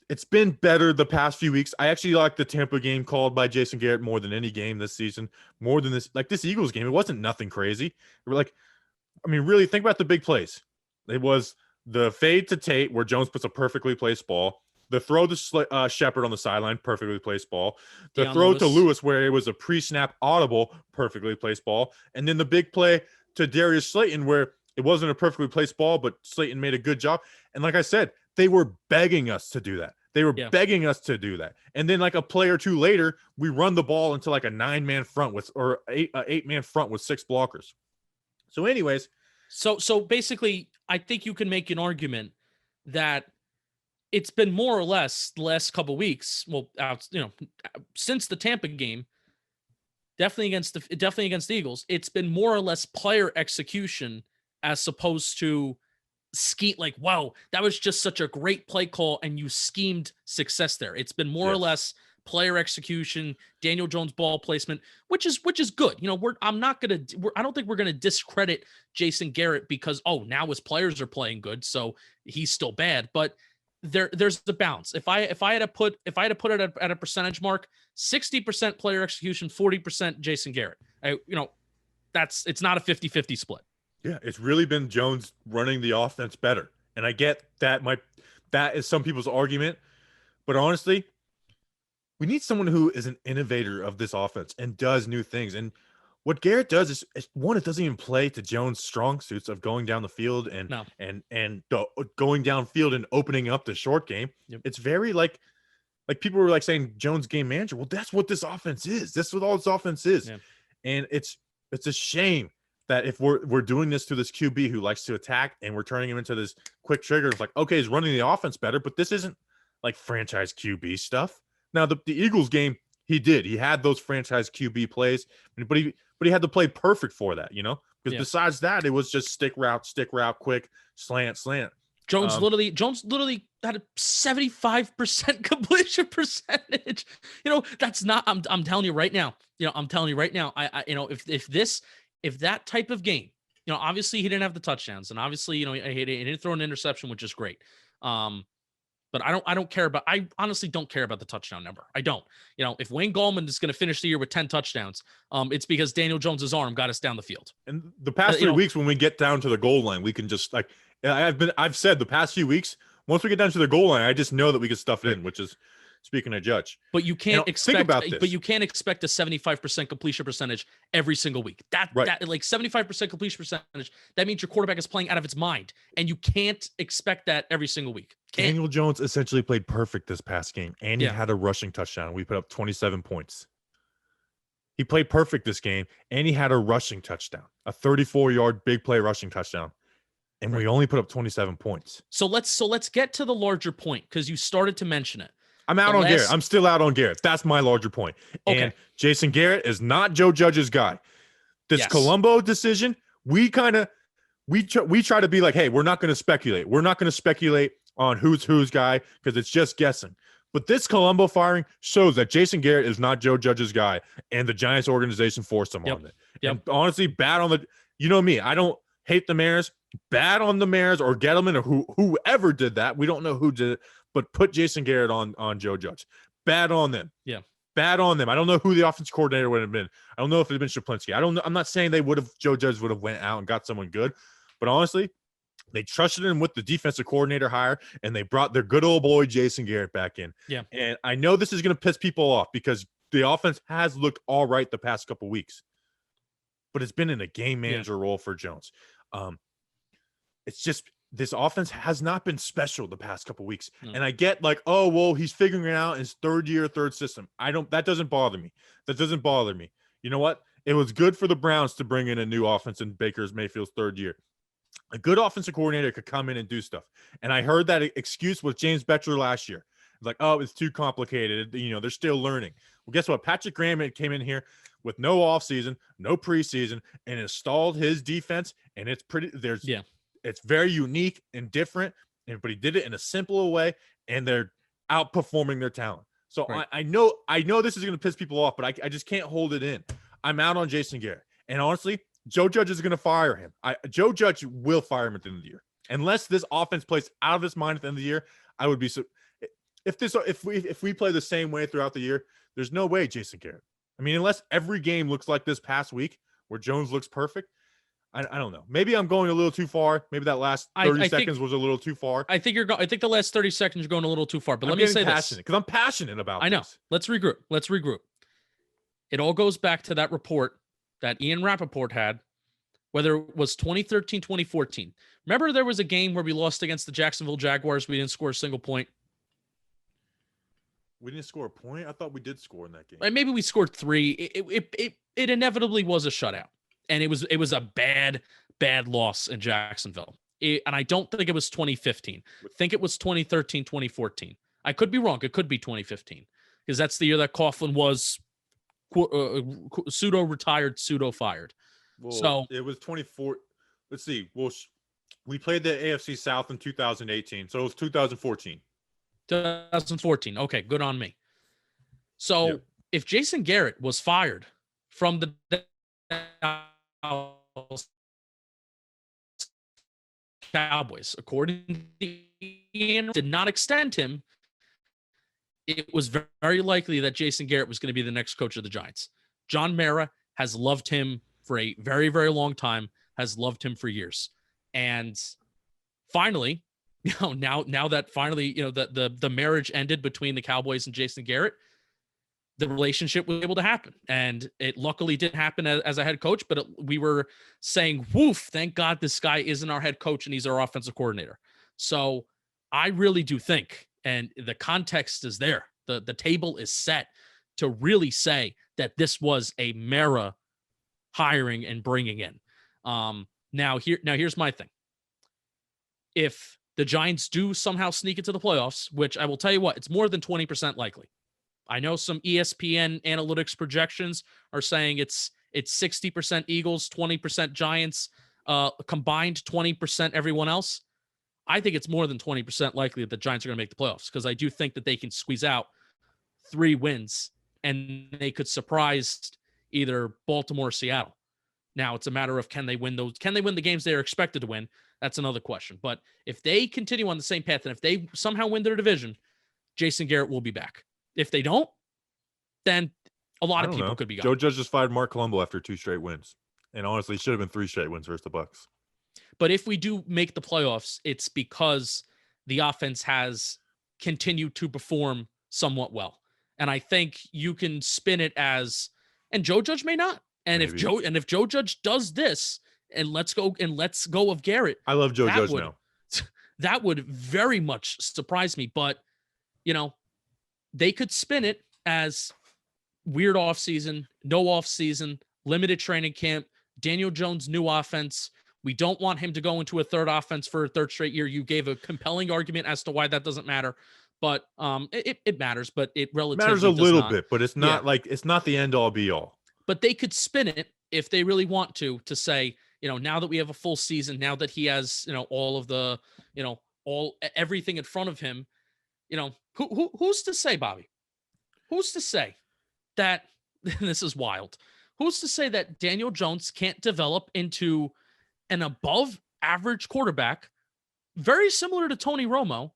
it's been better the past few weeks. I actually like the Tampa game called by Jason Garrett more than any game this season, more than this Eagles game. It wasn't nothing crazy. We're like, I mean, really think about the big plays. It was the fade to Tate where Jones puts a perfectly placed ball. The throw to Shepard on the sideline, perfectly placed ball. The throw to Lewis where it was a pre-snap audible, perfectly placed ball. And then the big play to Darius Slayton where it wasn't a perfectly placed ball, but Slayton made a good job. And like I said, they were begging us to do that. They were begging us to do that. And then like a play or two later, we run the ball into like a 9-man front or 8-man front with 6 blockers. So anyways. So basically, I think you can make an argument that it's been more or less the last couple of weeks, since the Tampa game, definitely against the Eagles, it's been more or less player execution as opposed to like, wow, that was just such a great play call and you schemed success there. It's been more or less player execution, Daniel Jones ball placement, which is good. I don't think we're going to discredit Jason Garrett because, now his players are playing good, so he's still bad, but there's the balance. If I had to put it at a percentage mark, 60% player execution, 40% Jason Garrett. It's not a 50-50 split. Yeah, it's really been Jones running the offense better. And I get that that is some people's argument, but honestly, we need someone who is an innovator of this offense and does new things. And what Garrett does is one, it doesn't even play to Jones' strong suits of going down the field and going downfield and opening up the short game. Yep. It's very like people were like saying Jones game manager. Well, that's what this offense is. That's what all this offense is. Yeah. And it's a shame that if we're doing this to this QB who likes to attack and we're turning him into this quick trigger, it's like, okay, he's running the offense better, but this isn't like franchise QB stuff. Now the Eagles game, he had those franchise QB plays, but he had to play perfect for that, because besides that, it was just stick route, quick slant. Jones literally had a 75% completion percentage. That's not. I'm telling you right now. If that type of game, obviously he didn't have the touchdowns, and obviously he didn't throw an interception, which is great. But I don't care about. I honestly don't care about the touchdown number. I don't. If Wayne Gallman is going to finish the year with 10 touchdowns, it's because Daniel Jones's arm got us down the field. And the past 3 weeks, when we get down to the goal line, we can just I've said the past few weeks, once we get down to the goal line, I just know that we can stuff it in, which is speaking of Judge. But you can't expect. But you can't expect a 75% completion percentage every single week. That 75% completion percentage. That means your quarterback is playing out of its mind, and you can't expect that every single week. Daniel Jones essentially played perfect this past game, and he had a rushing touchdown. We put up 27 points. He played perfect this game, and he had a rushing touchdown, a 34-yard big play rushing touchdown, and we only put up 27 points. So let's get to the larger point because you started to mention it. I'm out on Garrett. I'm still out on Garrett. That's my larger point. Okay. And Jason Garrett is not Joe Judge's guy. This Colombo decision, we try to be like, hey, we're not going to speculate. We're not going to speculate on who's guy because it's just guessing. But this Colombo firing shows that Jason Garrett is not Joe Judge's guy, and the Giants organization forced him on it. Yep. And honestly, bad on me. I don't hate the Mariners. Bad on the Mariners or Gettleman or whoever did that. We don't know who did it. But put Jason Garrett on Joe Judge. Bad on them. Yeah. Bad on them. I don't know who the offense coordinator would have been. I don't know if it had been Shaplinski. I'm not saying Joe Judge would have went out and got someone good. But honestly, they trusted him with the defensive coordinator hire, and they brought their good old boy Jason Garrett back in. Yeah. And I know this is going to piss people off because the offense has looked all right the past couple weeks, but it's been in a game manager role for Jones. It's just this offense has not been special the past couple weeks. No. And I get like, oh, well, he's figuring it out in his third year, third system. That doesn't bother me. That doesn't bother me. You know what? It was good for the Browns to bring in a new offense in Baker Mayfield's third year. A good offensive coordinator could come in and do stuff. And I heard that excuse with James Bettler last year. It's like, oh, it's too complicated. You know, they're still learning. Well, guess what? Patrick Graham came in here with no offseason, no preseason, and installed his defense. And it's it's very unique and different. But he did it in a simpler way, and they're outperforming their talent. So right. I know this is going to piss people off, but I just can't hold it in. I'm out on Jason Garrett. And honestly, Joe Judge is going to fire him. Joe Judge will fire him at the end of the year. Unless this offense plays out of its mind at the end of the year, I would be so. If we play the same way throughout the year, there's no way Jason Garrett. I mean, unless every game looks like this past week where Jones looks perfect, I don't know. Maybe I'm going a little too far. Maybe that last 30 seconds was a little too far. I think the last 30 seconds you're going a little too far. But let me say this, because I'm passionate about. I know. This. Let's regroup. It all goes back to that report that Ian Rappaport had, whether it was 2013, 2014. Remember there was a game where we lost against the Jacksonville Jaguars. We didn't score a single point. We didn't score a point? I thought we did score in that game. Maybe we scored 3. It inevitably was a shutout. And it was a bad loss in Jacksonville. And I don't think it was 2015. I think it was 2013, 2014. I could be wrong. It could be 2015 because that's the year that Coughlin was pseudo-retired, pseudo-fired. Well, so it was 24. Let's see. Well, we played the AFC South in 2018. So it was 2014. 2014. Okay, good on me. So if Jason Garrett was fired from the Cowboys, according to Ian, did not extend him, it was very likely that Jason Garrett was going to be the next coach of the Giants. John Mara has loved him for a very, very long time, has loved him for years. And finally, now that finally, the marriage ended between the Cowboys and Jason Garrett, the relationship was able to happen. And it luckily didn't happen as a head coach, but we were saying, woof, thank God this guy isn't our head coach and he's our offensive coordinator. So I really do think, and the context is there, the table is set to really say that this was a Mara hiring and bringing in. Now here's my thing. If the Giants do somehow sneak into the playoffs, which I will tell you what, it's more than 20% likely. I know some ESPN analytics projections are saying it's 60% Eagles, 20% Giants, combined 20% everyone else. I think it's more than 20% likely that the Giants are going to make the playoffs because I do think that they can squeeze out 3 wins and they could surprise either Baltimore or Seattle. Now it's a matter of can they win the games they are expected to win? That's another question. But if they continue on the same path and if they somehow win their division, Jason Garrett will be back. If they don't, then a lot of people could be gone. Joe Judge just fired Marc Colombo after 2 straight wins. And honestly, it should have been 3 straight wins versus the Bucs. But if we do make the playoffs, it's because the offense has continued to perform somewhat well. And I think you can spin it as, and Joe Judge may not. And Maybe. if Joe Judge does this and let's go of Garrett. I love Joe Judge now. That would very much surprise me. But, they could spin it as weird offseason, no offseason, limited training camp, Daniel Jones' new offense. We don't want him to go into a third offense for a third straight year. You gave a compelling argument as to why that doesn't matter. But it matters, but it relatively matters a little not. bit, but it's not it's not the end all be all. But they could spin it if they really want to say, now that we have a full season, now that he has, all of the, everything in front of him, who's to say, Bobby? Who's to say that this is wild? Who's to say that Daniel Jones can't develop into an above average quarterback, very similar to Tony Romo,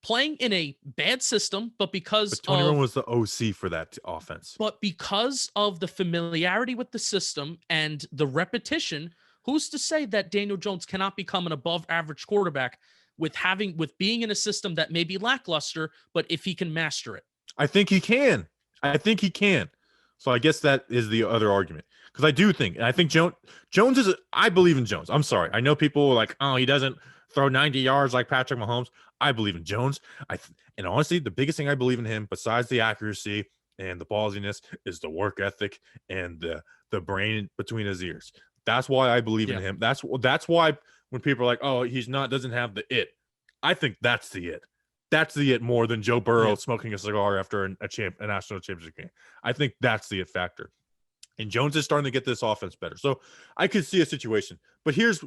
playing in a bad system, but Tony Romo was the OC for that offense. But because of the familiarity with the system and the repetition, who's to say that Daniel Jones cannot become an above average quarterback with being in a system that may be lackluster, but if he can master it? I think he can. I think he can. So I guess that is the other argument. Because I do think, and I think Jones is, I believe in Jones. I'm sorry. I know people are like, oh, he doesn't throw 90 yards like Patrick Mahomes. I believe in Jones. And honestly, the biggest thing I believe in him, besides the accuracy and the ballsiness, is the work ethic and the brain between his ears. That's why I believe in him. That's why when people are like, oh, doesn't have the it. I think that's the it. That's the it more than Joe Burrow smoking a cigar after a national championship game. I think that's the it factor. And Jones is starting to get this offense better. So I could see a situation. But here's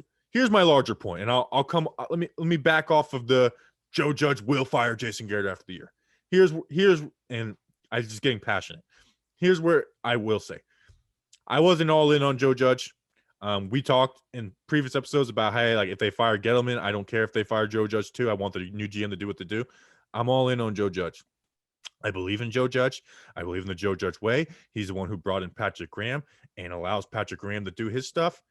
my larger point, and I'll come. Let me back off of the Joe Judge will fire Jason Garrett after the year. Here's and I'm just getting passionate. Here's where I will say, I wasn't all in on Joe Judge. We talked in previous episodes about, hey, like if they fire Gettleman, I don't care if they fire Joe Judge too. I want the new GM to do what they do. I'm all in on Joe Judge. I believe in Joe Judge. I believe in the Joe Judge way. He's the one who brought in Patrick Graham and allows Patrick Graham to do his stuff.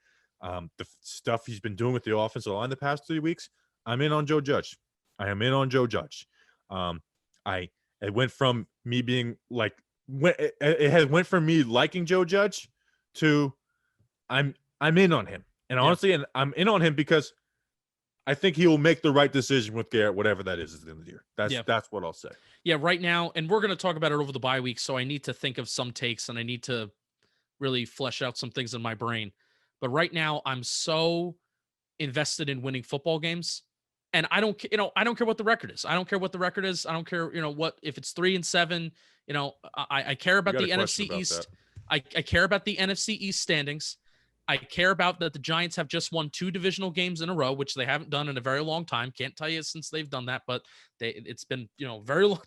The stuff he's been doing with the offensive line the past 3 weeks, I'm in on Joe Judge. I am in on Joe Judge. It went from me being like, it went from me liking Joe Judge to I'm in on him. And honestly, and I'm in on him because I think he will make the right decision with Garrett, whatever that is at the end of the year. That's what I'll say. Yeah, right now, and we're going to talk about it over the bye week, so I need to think of some takes and I need to really flesh out some things in my brain. But right now, I'm so invested in winning football games, and I don't care what the record is. I don't care what the record is. I don't care, what if it's 3-7. I care about the NFC East. I care about the NFC East standings. I care about that the Giants have just won 2 divisional games in a row, which they haven't done in a very long time. Can't tell you since they've done that, but it's been,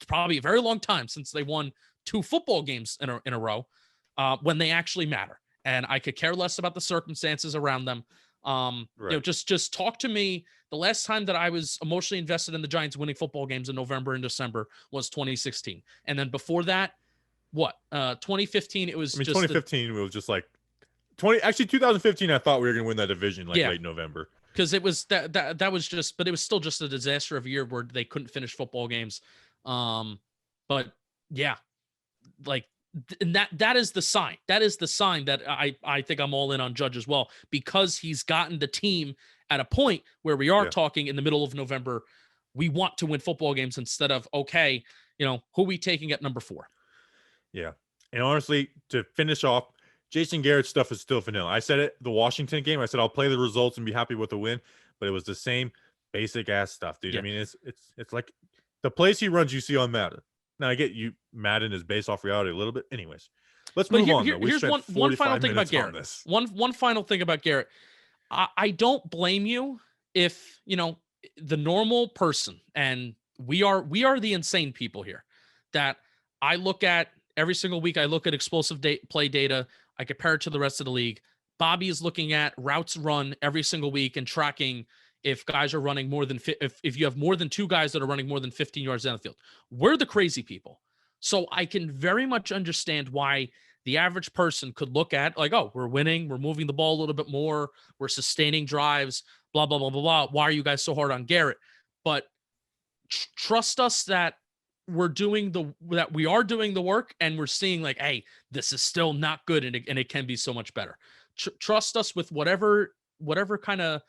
probably a very long time since they won 2 football games in a row when they actually matter. And I could care less about the circumstances around them. Right. Just talk to me. The last time that I was emotionally invested in the Giants winning football games in November and December was 2016. And then before that, 2015, it was 2015 was just like 2015, I thought we were going to win that division late November. Because it was that was just, but it was still just a disaster of a year where they couldn't finish football games. But yeah, and that is the sign. That is the sign that I think I'm all in on Judge as well, because he's gotten the team at a point where we are talking in the middle of November. We want to win football games instead of, okay, who are we taking at number 4? Yeah. And honestly, to finish off, Jason Garrett's stuff is still vanilla. I said it the Washington game. I said I'll play the results and be happy with the win, but it was the same basic ass stuff, dude. Yeah. I mean, it's like the plays he runs you see on Madden. Now I get you, Madden is based off reality a little bit. Anyways, let's move on. Here's one final thing about Garrett. One final thing about Garrett. I don't blame you if the normal person, and we are the insane people here, that I look at every single week. I look at explosive play data. I compare it to the rest of the league. Bobby is looking at routes run every single week and tracking if guys are running more than if you have more than 2 guys that are running more than 15 yards down the field. We're the crazy people. So I can very much understand why the average person could look at like, oh, we're winning, we're moving the ball a little bit more, we're sustaining drives, blah, blah, blah, blah, blah. Why are you guys so hard on Garrett? But trust us that we are doing the work, and we're seeing like, hey, this is still not good, and it can be so much better. Trust us with whatever kind of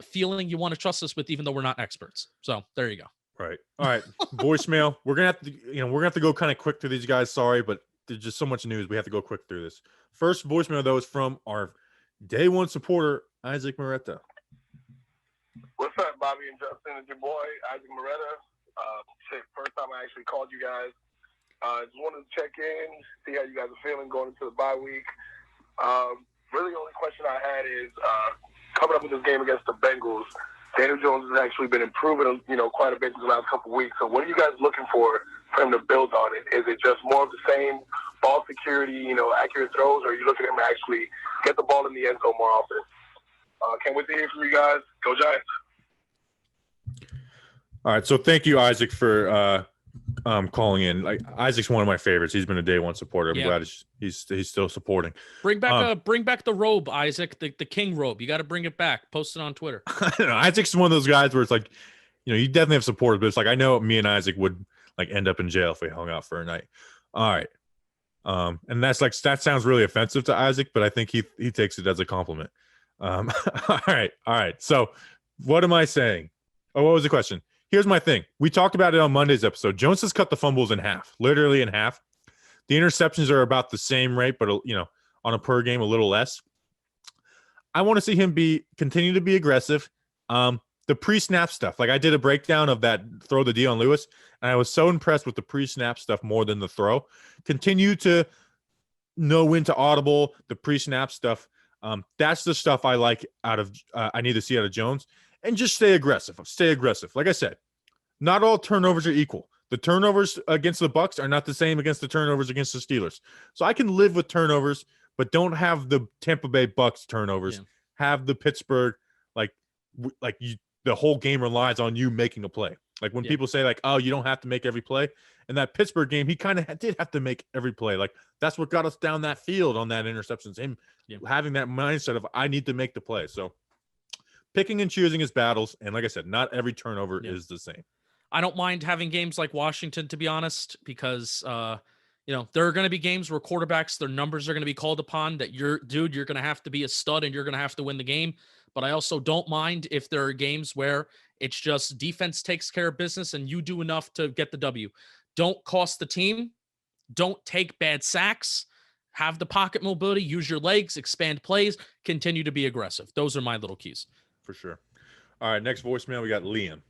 feeling you want to trust us with, even though we're not experts. So there you go. Right. All right. Voicemail. We're gonna have to go kind of quick through these guys. Sorry, but there's just so much news. We have to go quick through this. First voicemail though is from our day one supporter, Isaac Moretta. What's up, Bobby and Justin? It's your boy Isaac Moretta. First time I actually called you guys. Just wanted to check in, see how you guys are feeling going into the bye week. Really, the only question I had is coming up with this game against the Bengals. Daniel Jones has actually been improving, quite a bit in the last couple of weeks. So, what are you guys looking for him to build on it? Is it just more of the same ball security, accurate throws, or are you looking at him to actually get the ball in the end zone more often? Can't wait to hear from you guys. Go Giants! All right, so thank you, Isaac, for calling in. Like, Isaac's one of my favorites. He's been a day one supporter. I'm glad he's still supporting. Bring back the robe, Isaac, the king robe. You got to bring it back. Post it on Twitter. I don't know. Isaac's one of those guys where it's like, you definitely have supporters, but it's like I know me and Isaac would like end up in jail if we hung out for a night. All right. And that sounds really offensive to Isaac, but I think he takes it as a compliment. All right. So what am I saying? Oh, what was the question? Here's my thing. We talked about it on Monday's episode. Jones has cut the fumbles in half, literally in half. The interceptions are about the same rate, but on a per game, a little less. I want to see him continue to be aggressive. The pre-snap stuff, like I did a breakdown of that throw to Dion Lewis, and I was so impressed with the pre-snap stuff more than the throw. Continue to know when to audible, the pre-snap stuff. That's the stuff I like I need to see out of Jones, and just stay aggressive. Like I said, not all turnovers are equal. The turnovers against the Bucs are not the same against the turnovers against the Steelers. So I can live with turnovers, but don't have the Tampa Bay Bucs turnovers. Yeah. Have the Pittsburgh, the whole game relies on you making a play. Like when people say oh, you don't have to make every play. In that Pittsburgh game, he kind of did have to make every play. Like that's what got us down that field on that interceptions. Him having that mindset of I need to make the play. So picking and choosing his battles. And like I said, not every turnover is the same. I don't mind having games like Washington, to be honest, because there are going to be games where quarterbacks, their numbers are going to be called upon that you're going to have to be a stud and you're going to have to win the game. But I also don't mind if there are games where it's just defense takes care of business and you do enough to get the W. Don't cost the team. Don't take bad sacks. Have the pocket mobility. Use your legs. Expand plays. Continue to be aggressive. Those are my little keys. For sure. All right, next voicemail, we got Liam.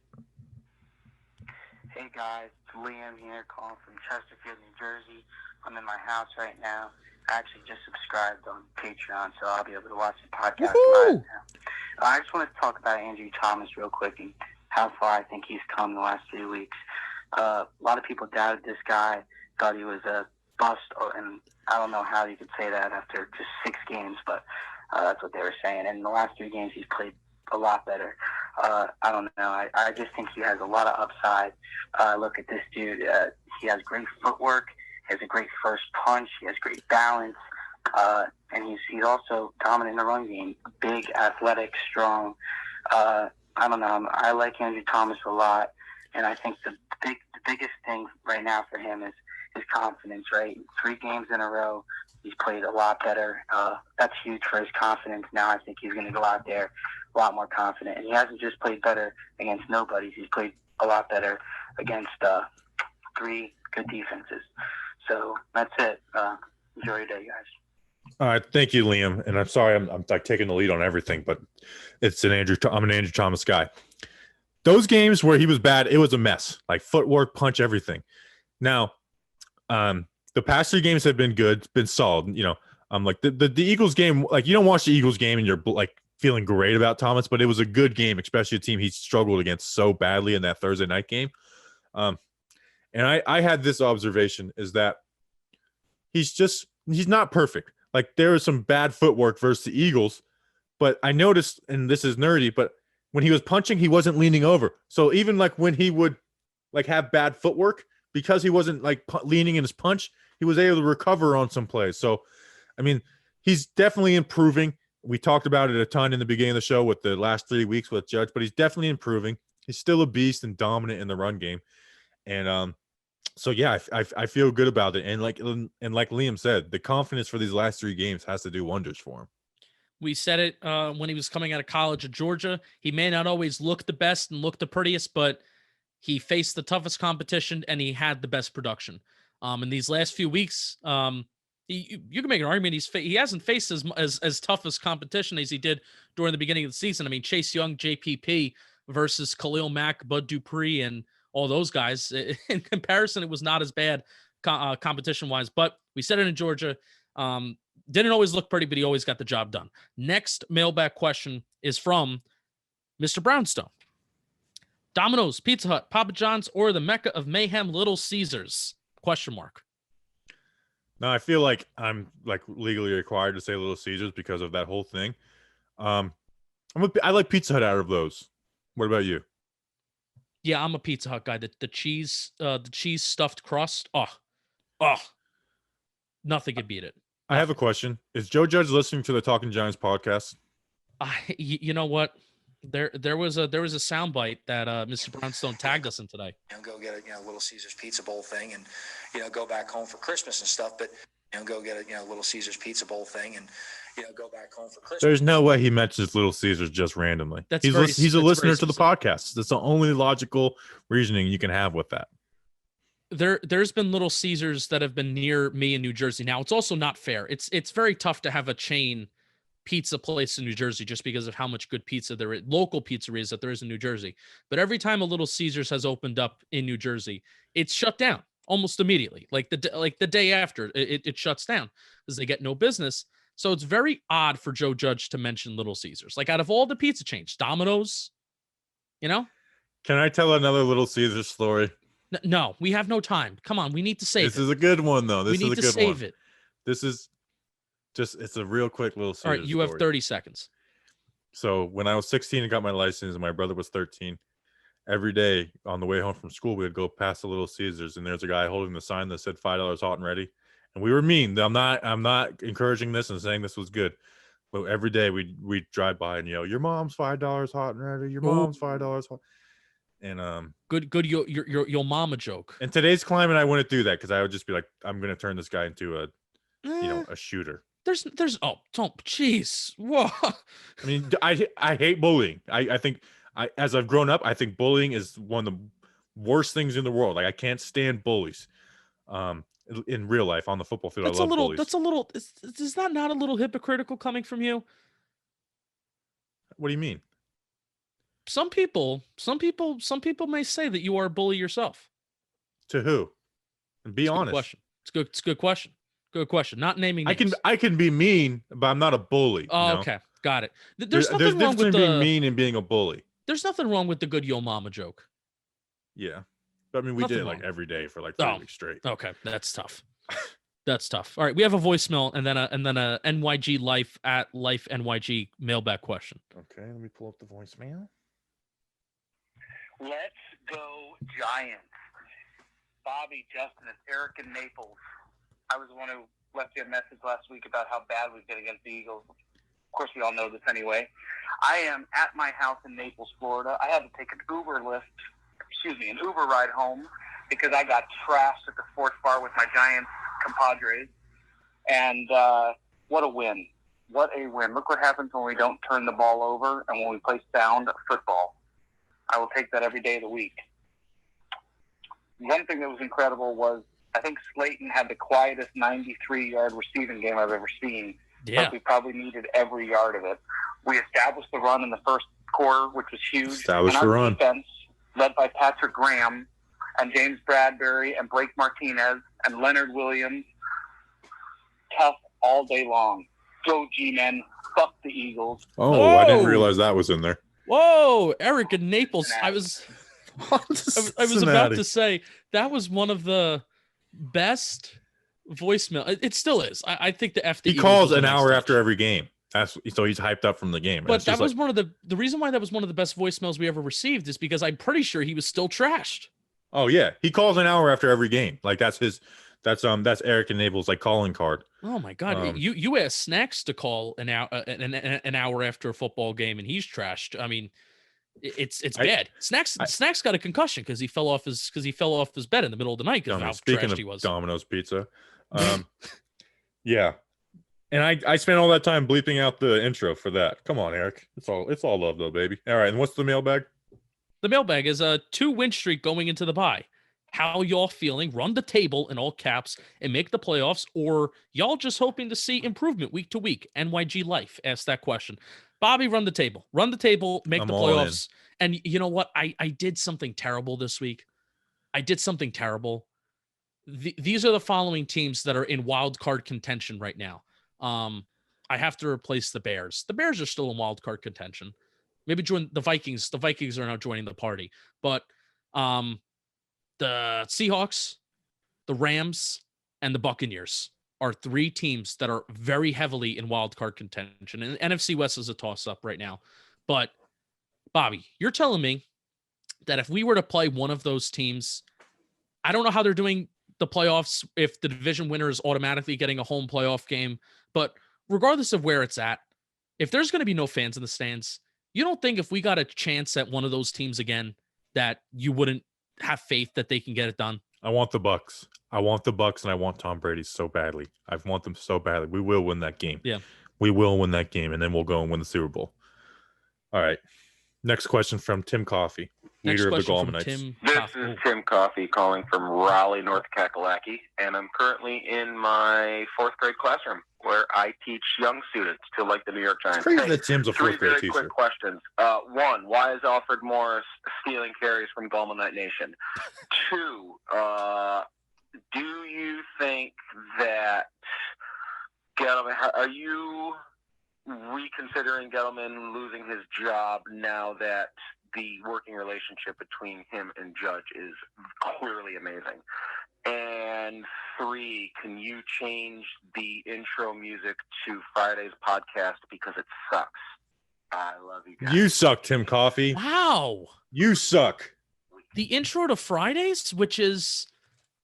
Hey, guys. It's Liam here calling from Chesterfield, New Jersey. I'm in my house right now. I actually just subscribed on Patreon, so I'll be able to watch the podcast live now. I just want to talk about Andrew Thomas real quick and how far I think he's come the last 3 weeks. A lot of people doubted this guy, thought he was a bust, and I don't know how you could say that after just 6 games, but that's what they were saying. And in the last 3 games, he's played a lot better. I don't know. I just think he has a lot of upside. Look at this dude. He has great footwork. He has a great first punch. He has great balance. And he's also dominant in the run game. Big, athletic, strong. I don't know. I like Andrew Thomas a lot. And I think the biggest thing right now for him is his confidence, right? 3 games in a row, he's played a lot better. That's huge for his confidence. Now I think he's going to go out there a lot more confident. And he hasn't just played better against nobodies. He's played a lot better against 3 good defenses. So that's it. Enjoy your day, guys. All right, thank you, Liam. And I'm sorry, I'm like taking the lead on everything, but I'm an Andrew Thomas guy. Those games where he was bad, it was a mess. Like footwork, punch, everything. Now, the past 3 games have been good, been solid. Like the Eagles game. Like you don't watch the Eagles game and you're like feeling great about Thomas, but it was a good game, especially a team he struggled against so badly in that Thursday night game. And I had this observation is that he's not perfect. Like there was some bad footwork versus the Eagles, but I noticed, and this is nerdy, but when he was punching, he wasn't leaning over. So even like when he would like have bad footwork, because he wasn't like leaning in his punch, he was able to recover on some plays. So, I mean, he's definitely improving. We talked about it a ton in the beginning of the show with the last 3 weeks with Judge, but he's definitely improving. He's still a beast and dominant in the run game. And so yeah, I feel good about it. And like Liam said, the confidence for these last 3 games has to do wonders for him. We said it when he was coming out of college at Georgia. He may not always look the best and look the prettiest, but he faced the toughest competition and he had the best production. In these last few weeks, you can make an argument he hasn't faced as tough as competition as he did during the beginning of the season. I mean, Chase Young, JPP versus Khalil Mack, Bud Dupree, and all those guys. In comparison, it was not as bad competition-wise. But we said it in Georgia. Didn't always look pretty, but he always got the job done. Next mailbag question is from Mr. Brownstone. Domino's, Pizza Hut, Papa John's, or the Mecca of Mayhem, Little Caesars? Question mark. Now, I feel like I'm like legally required to say Little Caesars because of that whole thing. I like Pizza Hut out of those. What about you? Yeah, I'm a Pizza Hut guy. The cheese stuffed crust. Nothing could beat it. I have a question. Is Joe Judge listening to the Talking Giants podcast? You know what? There was a soundbite that Mr. Brownstone tagged us in today. Go get a Little Caesars Pizza Bowl thing, and go back home for Christmas and stuff. But go get a Little Caesars Pizza Bowl thing, and go back home for Christmas. There's no way he mentions Little Caesars just randomly. He's a listener to the podcast. That's the only logical reasoning you can have with that. There's been Little Caesars that have been near me in New Jersey. Now, it's also not fair. It's very tough to have a chain pizza place in New Jersey just because of how much good pizza there is, local pizzerias that there is in New Jersey. But every time a Little Caesars has opened up in New Jersey, it's shut down almost immediately. Like the day after, it shuts down because they get no business. So it's very odd for Joe Judge to mention Little Caesars. Like, out of all the pizza chains, Domino's, Can I tell another Little Caesars story? No, we have no time. Come on, we need to save it. This is a good one, though. We need to save it. This is it's a real quick Little Caesars. All right, you have 30 seconds. So when I was 16 and got my license and my brother was 13, every day on the way home from school, we would go past the Little Caesars, and there's a guy holding the sign that said $5 hot and ready. And we were mean. I'm not encouraging this and saying this was good. But every day we'd drive by and yell, "Your mom's $5 hot and ready. Your mom's $5 hot." And good your mama joke. In today's climate, I wouldn't do that because I would just be like, I'm gonna turn this guy into a shooter. There's don't jeez. Whoa. I mean, I hate bullying. I think as I've grown up, I think bullying is one of the worst things in the world. Like, I can't stand bullies. In real life, on the football field, I love bullies. Is that not a little hypocritical coming from you? What do you mean? Some people may say that you are a bully yourself. To who? And be honest. Question. It's a good question. Good question. Not naming names. I can be mean, but I'm not a bully. Oh, okay. Got it. There's nothing wrong with being mean and being a bully. There's nothing wrong with the good yo mama joke. Yeah. But I mean, we did it like every day for like 3 weeks straight. Okay. That's tough. That's tough. All right. We have a voicemail and then a NYG Life at Life NYG mailbag question. Okay. Let me pull up the voicemail. Let's go Giants. Bobby, Justin, it's Eric in Naples. I was the one who left you a message last week about how bad we've been against the Eagles. Of course, we all know this anyway. I am at my house in Naples, Florida. I had to take an Uber ride home because I got trashed at the sports bar with my Giants compadres. And what a win. What a win. Look what happens when we don't turn the ball over and when we play sound football. I will take that every day of the week. One thing that was incredible was I think Slayton had the quietest 93-yard receiving game I've ever seen. Yeah. But we probably needed every yard of it. We established the run in the first quarter, which was huge. Established the run. Defense, led by Patrick Graham and James Bradbury and Blake Martinez and Leonard Williams. Tough all day long. Go G-men. Fuck the Eagles. Oh, whoa. I didn't realize that was in there. Whoa, Eric in Naples. I was about to say that was one of the best voicemail. It still is. I think the FD. He calls an hour after every game. So he's hyped up from the game. But that was one of the reason why that was one of the best voicemails we ever received is because I'm pretty sure he was still trashed. Oh yeah, he calls an hour after every game. Like that's Eric and Naples like calling card. Oh my god, you asked Snacks to call an hour after a football game and he's trashed. I mean, it's bad. Snacks got a concussion because he fell off his bed in the middle of the night because of how trashed he was. Domino's Pizza, yeah. And I spent all that time bleeping out the intro for that. Come on, Eric. It's all love though, baby. All right, and what's the mailbag? The mailbag is a 2-win streak going into the bye. How y'all feeling? Run the table in all caps and make the playoffs, or y'all just hoping to see improvement week to week? NYG Life asked that question. Bobby, run the table. Run the table, make the playoffs. And you know what? I did something terrible this week. I did something terrible. These are the following teams that are in wild card contention right now. I have to replace the Bears. The Bears are still in wild card contention. Maybe join the Vikings. The Vikings are now joining the party. But the Seahawks, the Rams, and the Buccaneers are 3 teams that are very heavily in wild card contention. And NFC West is a toss-up right now. But, Bobby, you're telling me that if we were to play one of those teams, I don't know how they're doing the playoffs if the division winner is automatically getting a home playoff game. But regardless of where it's at, if there's going to be no fans in the stands, You don't think if we got a chance at one of those teams again that you wouldn't have faith that they can get it done? I want the Bucks. I want the Bucks, and I want Tom Brady so badly. I want them so badly. We will win that game. Yeah. We will win that game, and then we'll go and win the Super Bowl. All right. Next question from Tim Coffey, leader of the Golmanites. This is Tim Coffey calling from Raleigh, North Kakalaki, and I'm currently in my 4th grade classroom where I teach young students to like the New York Giants. It's crazy that Tim's a 4th grade teacher. 3 very quick questions. 1, why is Alfred Morris stealing carries from Golmanite Nation? 2, do you think that Gettleman, are you reconsidering Gettleman losing his job now that the working relationship between him and Judge is clearly amazing? And 3, can you change the intro music to Friday's podcast because it sucks? I love you guys. You suck, Tim Coffey. Wow. You suck. The intro to Fridays, which is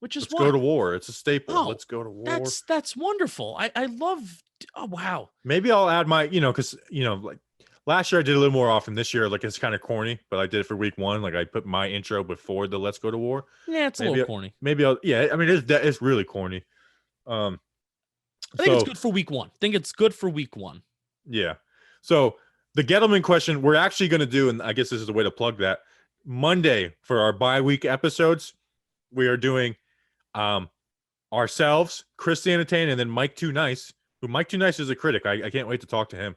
Let's what? go to war. It's a staple. Oh, Let's go to war. That's wonderful. I love. Oh wow. Maybe I'll add my, because like last year I did a little more often. This year, like it's kind of corny, but I did it for week 1. Like I put my intro before the Let's Go to War. Yeah, it's a little corny. Maybe I'll. Yeah, I mean it's really corny. I think it's good for week 1. Yeah. So the Gettleman question we're actually going to do, and I guess this is a way to plug that, Monday for our bye-week episodes, we are doing ourselves, Chris Anatane, and then Mike Too Nice. Who Mike Too Nice is a critic. I can't wait to talk to him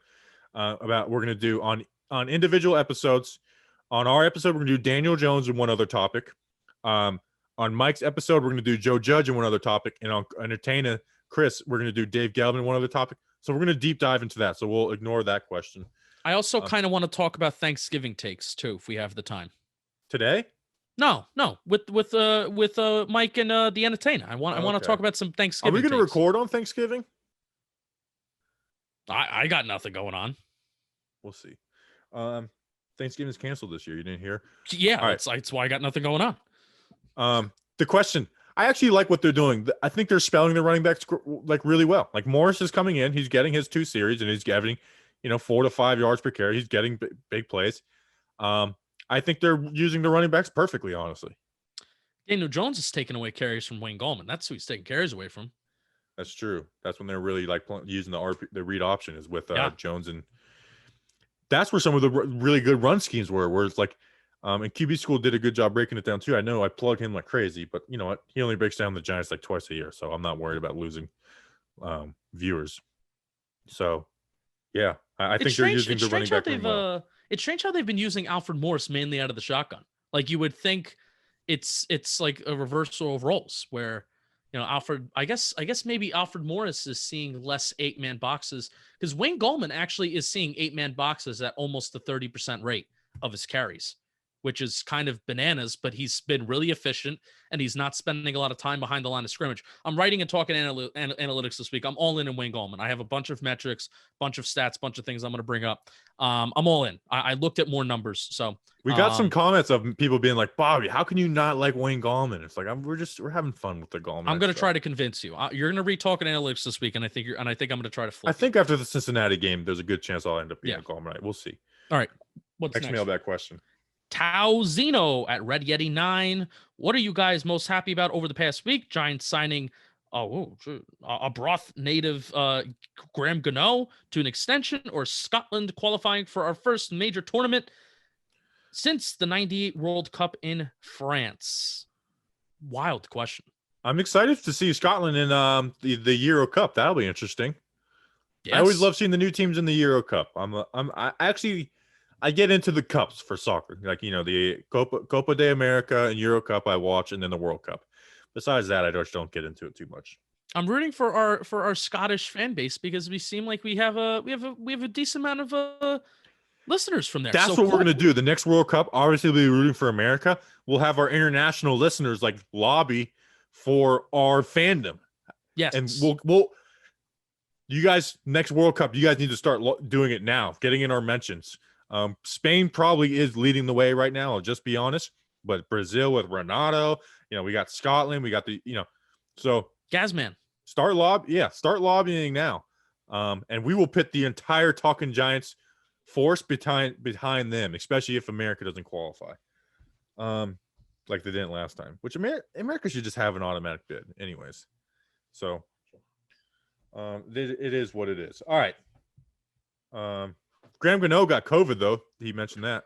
about. We're going to do on individual episodes. On our episode, we're going to do Daniel Jones and one other topic. On Mike's episode, we're going to do Joe Judge and one other topic. And on Entertainer Chris, we're going to do Dave Gettleman and one other topic. So we're going to deep dive into that. So we'll ignore that question. I also kind of want to talk about Thanksgiving takes too, if we have the time. Today? No, with Mike and the Entertainer. I want to talk about some Thanksgiving. Are we going to record on Thanksgiving? I got nothing going on. We'll see. Thanksgiving's canceled this year. You didn't hear? Yeah, right. That's why I got nothing going on. The question, I actually like what they're doing. I think they're spelling the running backs like really well. Like Morris is coming in, he's getting his 2 series, and he's getting 4 to 5 yards per carry. He's getting big plays. I think they're using the running backs perfectly, honestly. Daniel Jones is taking away carries from Wayne Gallman. That's who he's taking carries away from. That's true. That's when they're really like using the read option is with Jones, and that's where some of the really good run schemes were. Where it's like, and QB School did a good job breaking it down too. I know I plug him like crazy, but you know what? He only breaks down the Giants like twice a year, so I'm not worried about losing viewers. So, yeah, I think they're using the running back well. It's strange how they've been using Alfred Morris mainly out of the shotgun. Like you would think it's like a reversal of roles where. Alfred, I guess maybe Alfred Morris is seeing less 8-man boxes because Wayne Gallman actually is seeing 8-man boxes at almost the 30% rate of his carries, which is kind of bananas, but he's been really efficient and he's not spending a lot of time behind the line of scrimmage. I'm writing and talking analytics this week. I'm all in Wayne Gallman. I have a bunch of metrics, bunch of stats, bunch of things I'm going to bring up. I'm all in. I looked at more numbers. So we got some comments of people being like, Bobby, how can you not like Wayne Gallman? It's like, we're having fun with the Gallman. I'm going to try to convince you. You're going to read talking analytics this week. And I think I'm going to try to flip. I think after the Cincinnati game, there's a good chance I'll end up being a Gallman. We'll see. All right. What's next? Mailbag question. Tauzino at Red Yeti 9. What are you guys most happy about over the past week? Giants signing a Broth native Graham Gano to an extension, or Scotland qualifying for our first major tournament since the 98 World Cup in France? Wild question. I'm excited to see Scotland in the Euro Cup. That'll be interesting. Yes. I always love seeing the new teams in the Euro Cup. I get into the cups for soccer, like the Copa de America and Euro Cup I watch, and then the World Cup. Besides that, I just don't get into it too much. I'm rooting for our Scottish fan base because we seem like we have a decent amount of listeners from there. That's what we're gonna do. The next World Cup, obviously, we'll be rooting for America. We'll have our international listeners like lobby for our fandom. Yes, and we'll. You guys, next World Cup, you guys need to start doing it now. Getting in our mentions. Spain probably is leading the way right now. I'll just be honest. But Brazil with Renato, we got Scotland, we got so Gazman. Start lobbying now. And we will pit the entire Talking Giants force behind them, especially if America doesn't qualify, like they didn't last time. Which America should just have an automatic bid, anyways. So, it is what it is. All right. Graham Gano got COVID though. He mentioned that.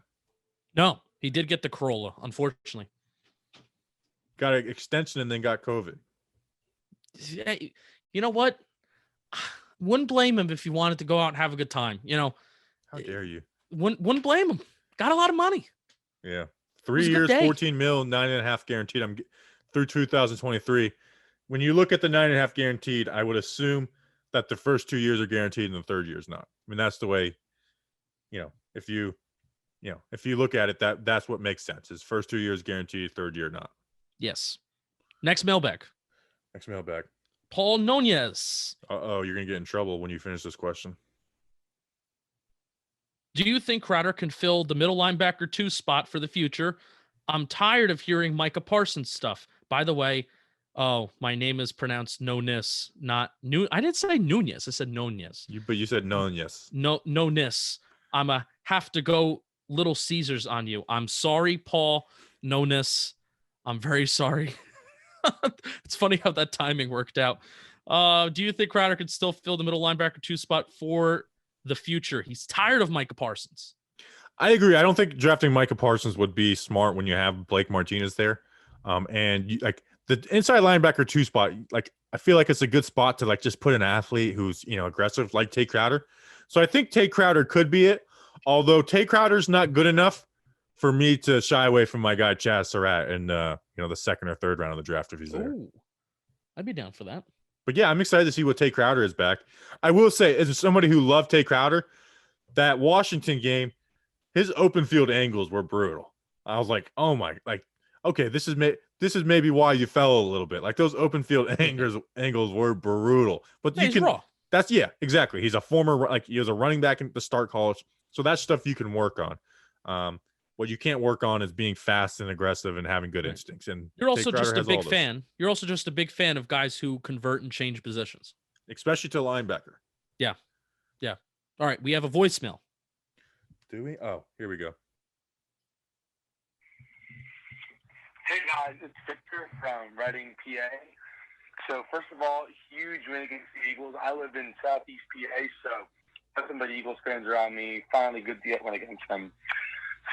No, he did get the Corolla, unfortunately. Got an extension and then got COVID. Hey, you know what? Wouldn't blame him if he wanted to go out and have a good time. You know, How dare you? Wouldn't blame him. Got a lot of money. Yeah. It 3 was a good years, day. 14 mil, 9.5 guaranteed. I'm through 2023. When you look at the 9.5 guaranteed, I would assume that the first 2 years are guaranteed and the third year is not. I mean, that's the way, if you look at it, that's what makes sense. Is first 2 years guaranteed, third year not. Yes. Next mailbag. Paul Nunez. Uh-oh, you're going to get in trouble when you finish this question. Do you think Crowder can fill the middle linebacker 2 spot for the future? I'm tired of hearing Micah Parsons stuff. By the way, my name is pronounced Nunez, not New. I didn't say Nunez. I said Nunez. But you said Nunez. Nunez. I'm a have to go Little Caesars on you. I'm sorry, Paul Nunez. I'm very sorry. It's funny how that timing worked out. Do you think Crowder could still fill the middle linebacker 2 spot for the future? He's tired of Micah Parsons. I agree. I don't think drafting Micah Parsons would be smart when you have Blake Martinez there. And the inside linebacker 2 spot, I feel like it's a good spot to just put an athlete who's, aggressive like Tate Crowder. So I think Tate Crowder could be it. Although Tate Crowder's not good enough for me to shy away from my guy Chaz Surratt in the second or third round of the draft if he's there. Ooh, I'd be down for that. But yeah, I'm excited to see what Tate Crowder is back. I will say, as somebody who loved Tate Crowder, that Washington game, his open field angles were brutal. I was like, oh my, okay, this is maybe why you fell a little bit. Those open field angles were brutal. But he's raw. That's exactly. He's a former he was a running back in the start college, so that's stuff you can work on. What you can't work on is being fast and aggressive and having good instincts. And you're also just a big fan. You're also just a big fan of guys who convert and change positions, especially to linebacker. Yeah. All right, we have a voicemail. Do we? Oh, here we go. Hey guys, it's Victor from Reading, PA. So first of all, huge win against the Eagles. I live in Southeast PA, so nothing but Eagles fans around me. Finally, good to get one against them.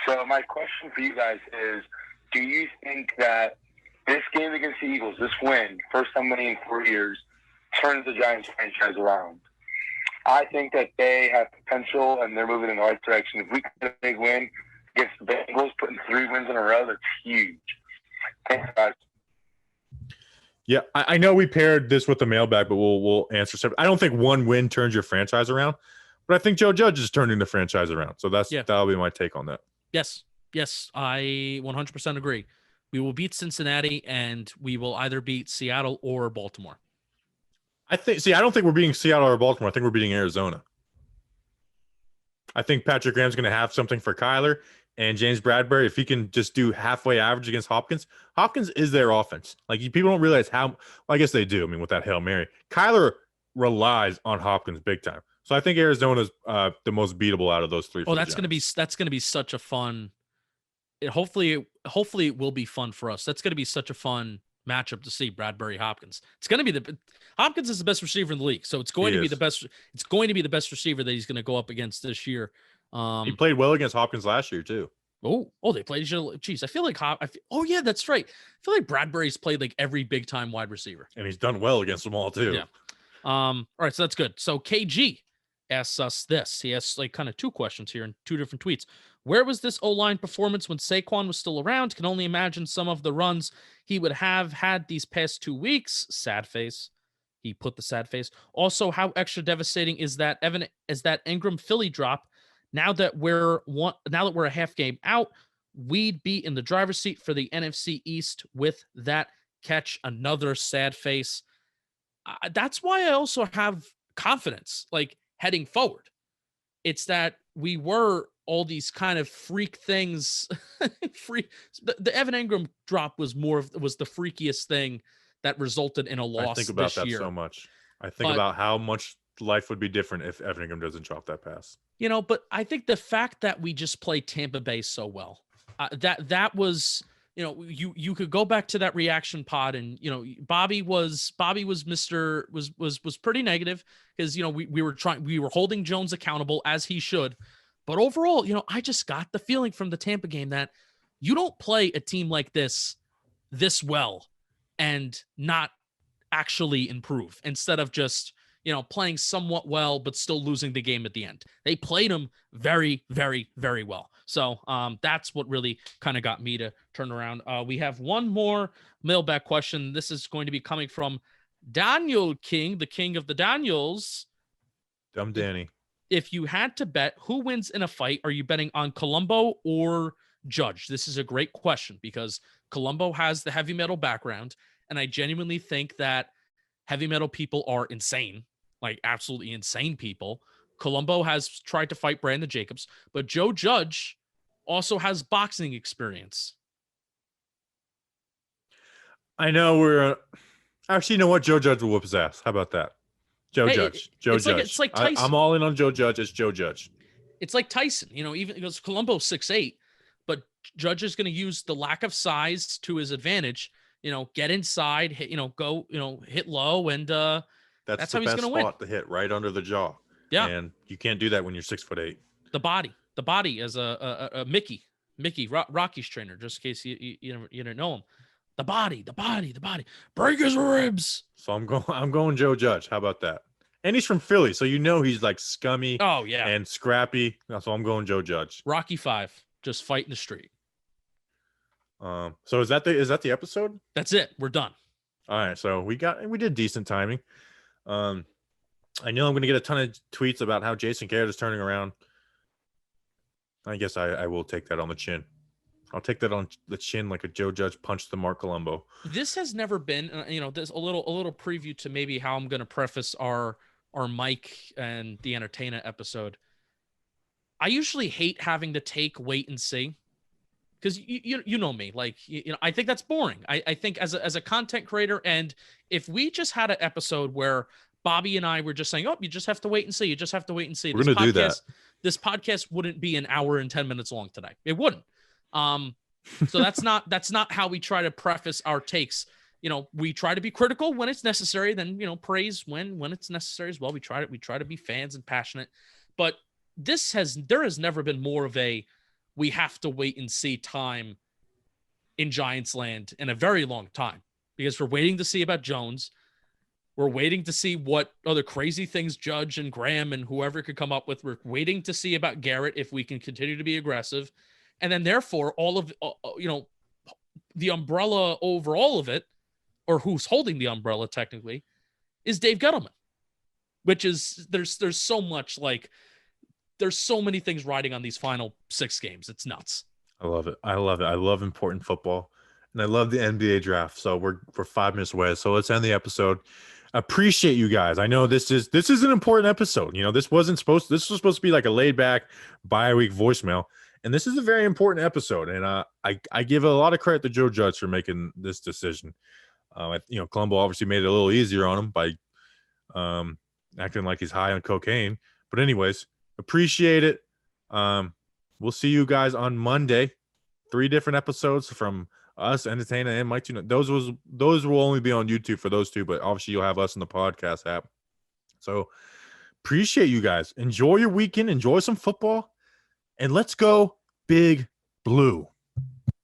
So my question for you guys is, do you think that this game against the Eagles, this win, first time winning in 4 years, turns the Giants franchise around? I think that they have potential and they're moving in the right direction. If we get a big win against the Bengals, putting 3 wins in a row, that's huge. Thanks, guys. Yeah, I know we paired this with the mailbag, but we'll answer separate. I don't think one win turns your franchise around, but I think Joe Judge is turning the franchise around. So that'll be my take on that. Yes, I 100% agree. We will beat Cincinnati, and we will either beat Seattle or Baltimore. I don't think we're beating Seattle or Baltimore. I think we're beating Arizona. I think Patrick Graham's going to have something for Kyler and James Bradbury. If he can just do halfway average against Hopkins is their offense. People don't realize how. Well, I guess they do. I mean, with that Hail Mary, Kyler relies on Hopkins big time. So I think Arizona's the most beatable out of those 3. Oh, that's going to be such a fun. Hopefully it will be fun for us. That's going to be such a fun matchup to see. Bradbury Hopkins. It's going to be Hopkins is the best receiver in the league, so it's going to be the best. It's going to be the best receiver that he's going to go up against this year. He played well against Hopkins last year too. Oh, they played each other. Jeez, I feel like oh yeah, that's right. I feel like Bradbury's played every big time wide receiver, and he's done well against them all too. Yeah. All right, so that's good. So KG asks us this. He asks kind of 2 questions here in 2 different tweets. Where was this O-line performance when Saquon was still around? Can only imagine some of the runs he would have had these past 2 weeks. Sad face. He put the sad face. Also, how extra devastating is that Ingram Philly drop? Now that we're a half game out, we'd be in the driver's seat for the NFC East with that catch. Another sad face. That's why I also have confidence, heading forward. It's that we were all these kind of freak things. The Evan Ingram drop was was the freakiest thing that resulted in a loss. I think about this that year. so much. I think about how much life would be different if Effingham doesn't drop that pass. But I think the fact that we just played Tampa Bay so well, that was, you could go back to that reaction pod and, Bobby was pretty negative because, we were holding Jones accountable as he should. But overall, I just got the feeling from the Tampa game that you don't play a team like this well and not actually improve instead of just, playing somewhat well, but still losing the game at the end. They played them very, very, very well. So that's what really kind of got me to turn around. We have one more mailbag question. This is going to be coming from Daniel King, the king of the Daniels. Dumb Danny. If you had to bet who wins in a fight, are you betting on Colombo or Judge? This is a great question because Colombo has the heavy metal background, and I genuinely think that heavy metal people are insane, like absolutely insane people. Colombo has tried to fight Brandon Jacobs, but Joe Judge also has boxing experience. I know we're actually, you know what? Joe Judge will whip his ass. How about that? Joe Judge. It's like Tyson. I'm all in on Joe Judge. It's Joe Judge. It's like Tyson, even because Colombo's 6'8", but Judge is going to use the lack of size to his advantage. Get inside, hit, hit low, and that's how he's going to win. Spot to hit right under the jaw. Yeah, and you can't do that when you're 6'8". The body as a Mickey, Rocky's trainer, just in case you didn't know him. The body, break his ribs. So I'm going Joe Judge. How about that? And he's from Philly, so he's like scummy. Oh yeah, and scrappy. So I'm going Joe Judge. Rocky 5, just fight in the street. So is that the episode? That's it. We're done. All right. So we did decent timing. I know I'm going to get a ton of tweets about how Jason Garrett is turning around. I guess I will take that on the chin. I'll take that on the chin like a Joe Judge punched the Marc Colombo. This has never been, there's a little preview to maybe how I'm going to preface our Mike and the Entertainer episode. I usually hate having to take wait and see because you know me, like, I think that's boring. I think as a content creator, and if we just had an episode where Bobby and I were just saying, oh, you just have to wait and see. You just have to wait and see. We're going to do that. This podcast wouldn't be an hour and 10 minutes long today. It wouldn't. So that's not how we try to preface our takes. We try to be critical when it's necessary, then, praise when it's necessary as well. We try to be fans and passionate, but there has never been more of a, we have to wait and see time in Giants land in a very long time, because we're waiting to see about Jones. We're waiting to see what other crazy things Judge and Graham and whoever could come up with. We're waiting to see about Garrett, if we can continue to be aggressive. And then therefore all of, the umbrella over all of it, or who's holding the umbrella technically, is Dave Gettleman, which is there's so much, like, there's so many things riding on these final 6 games. It's nuts. I love it. I love important football, and I love the NBA draft. So we're 5 minutes away. So let's end the episode. Appreciate you guys. I know this is an important episode. This was supposed to be like a laid back bi-week voicemail. And this is a very important episode, and I give a lot of credit to Joe Judge for making this decision. Colombo obviously made it a little easier on him by acting like he's high on cocaine. But anyways, appreciate it. We'll see you guys on Monday. 3 different episodes from us, Entertainer, and Mike. Those will only be on YouTube for those 2, but obviously you'll have us in the podcast app. So appreciate you guys. Enjoy your weekend. Enjoy some football. And let's go Big Blue.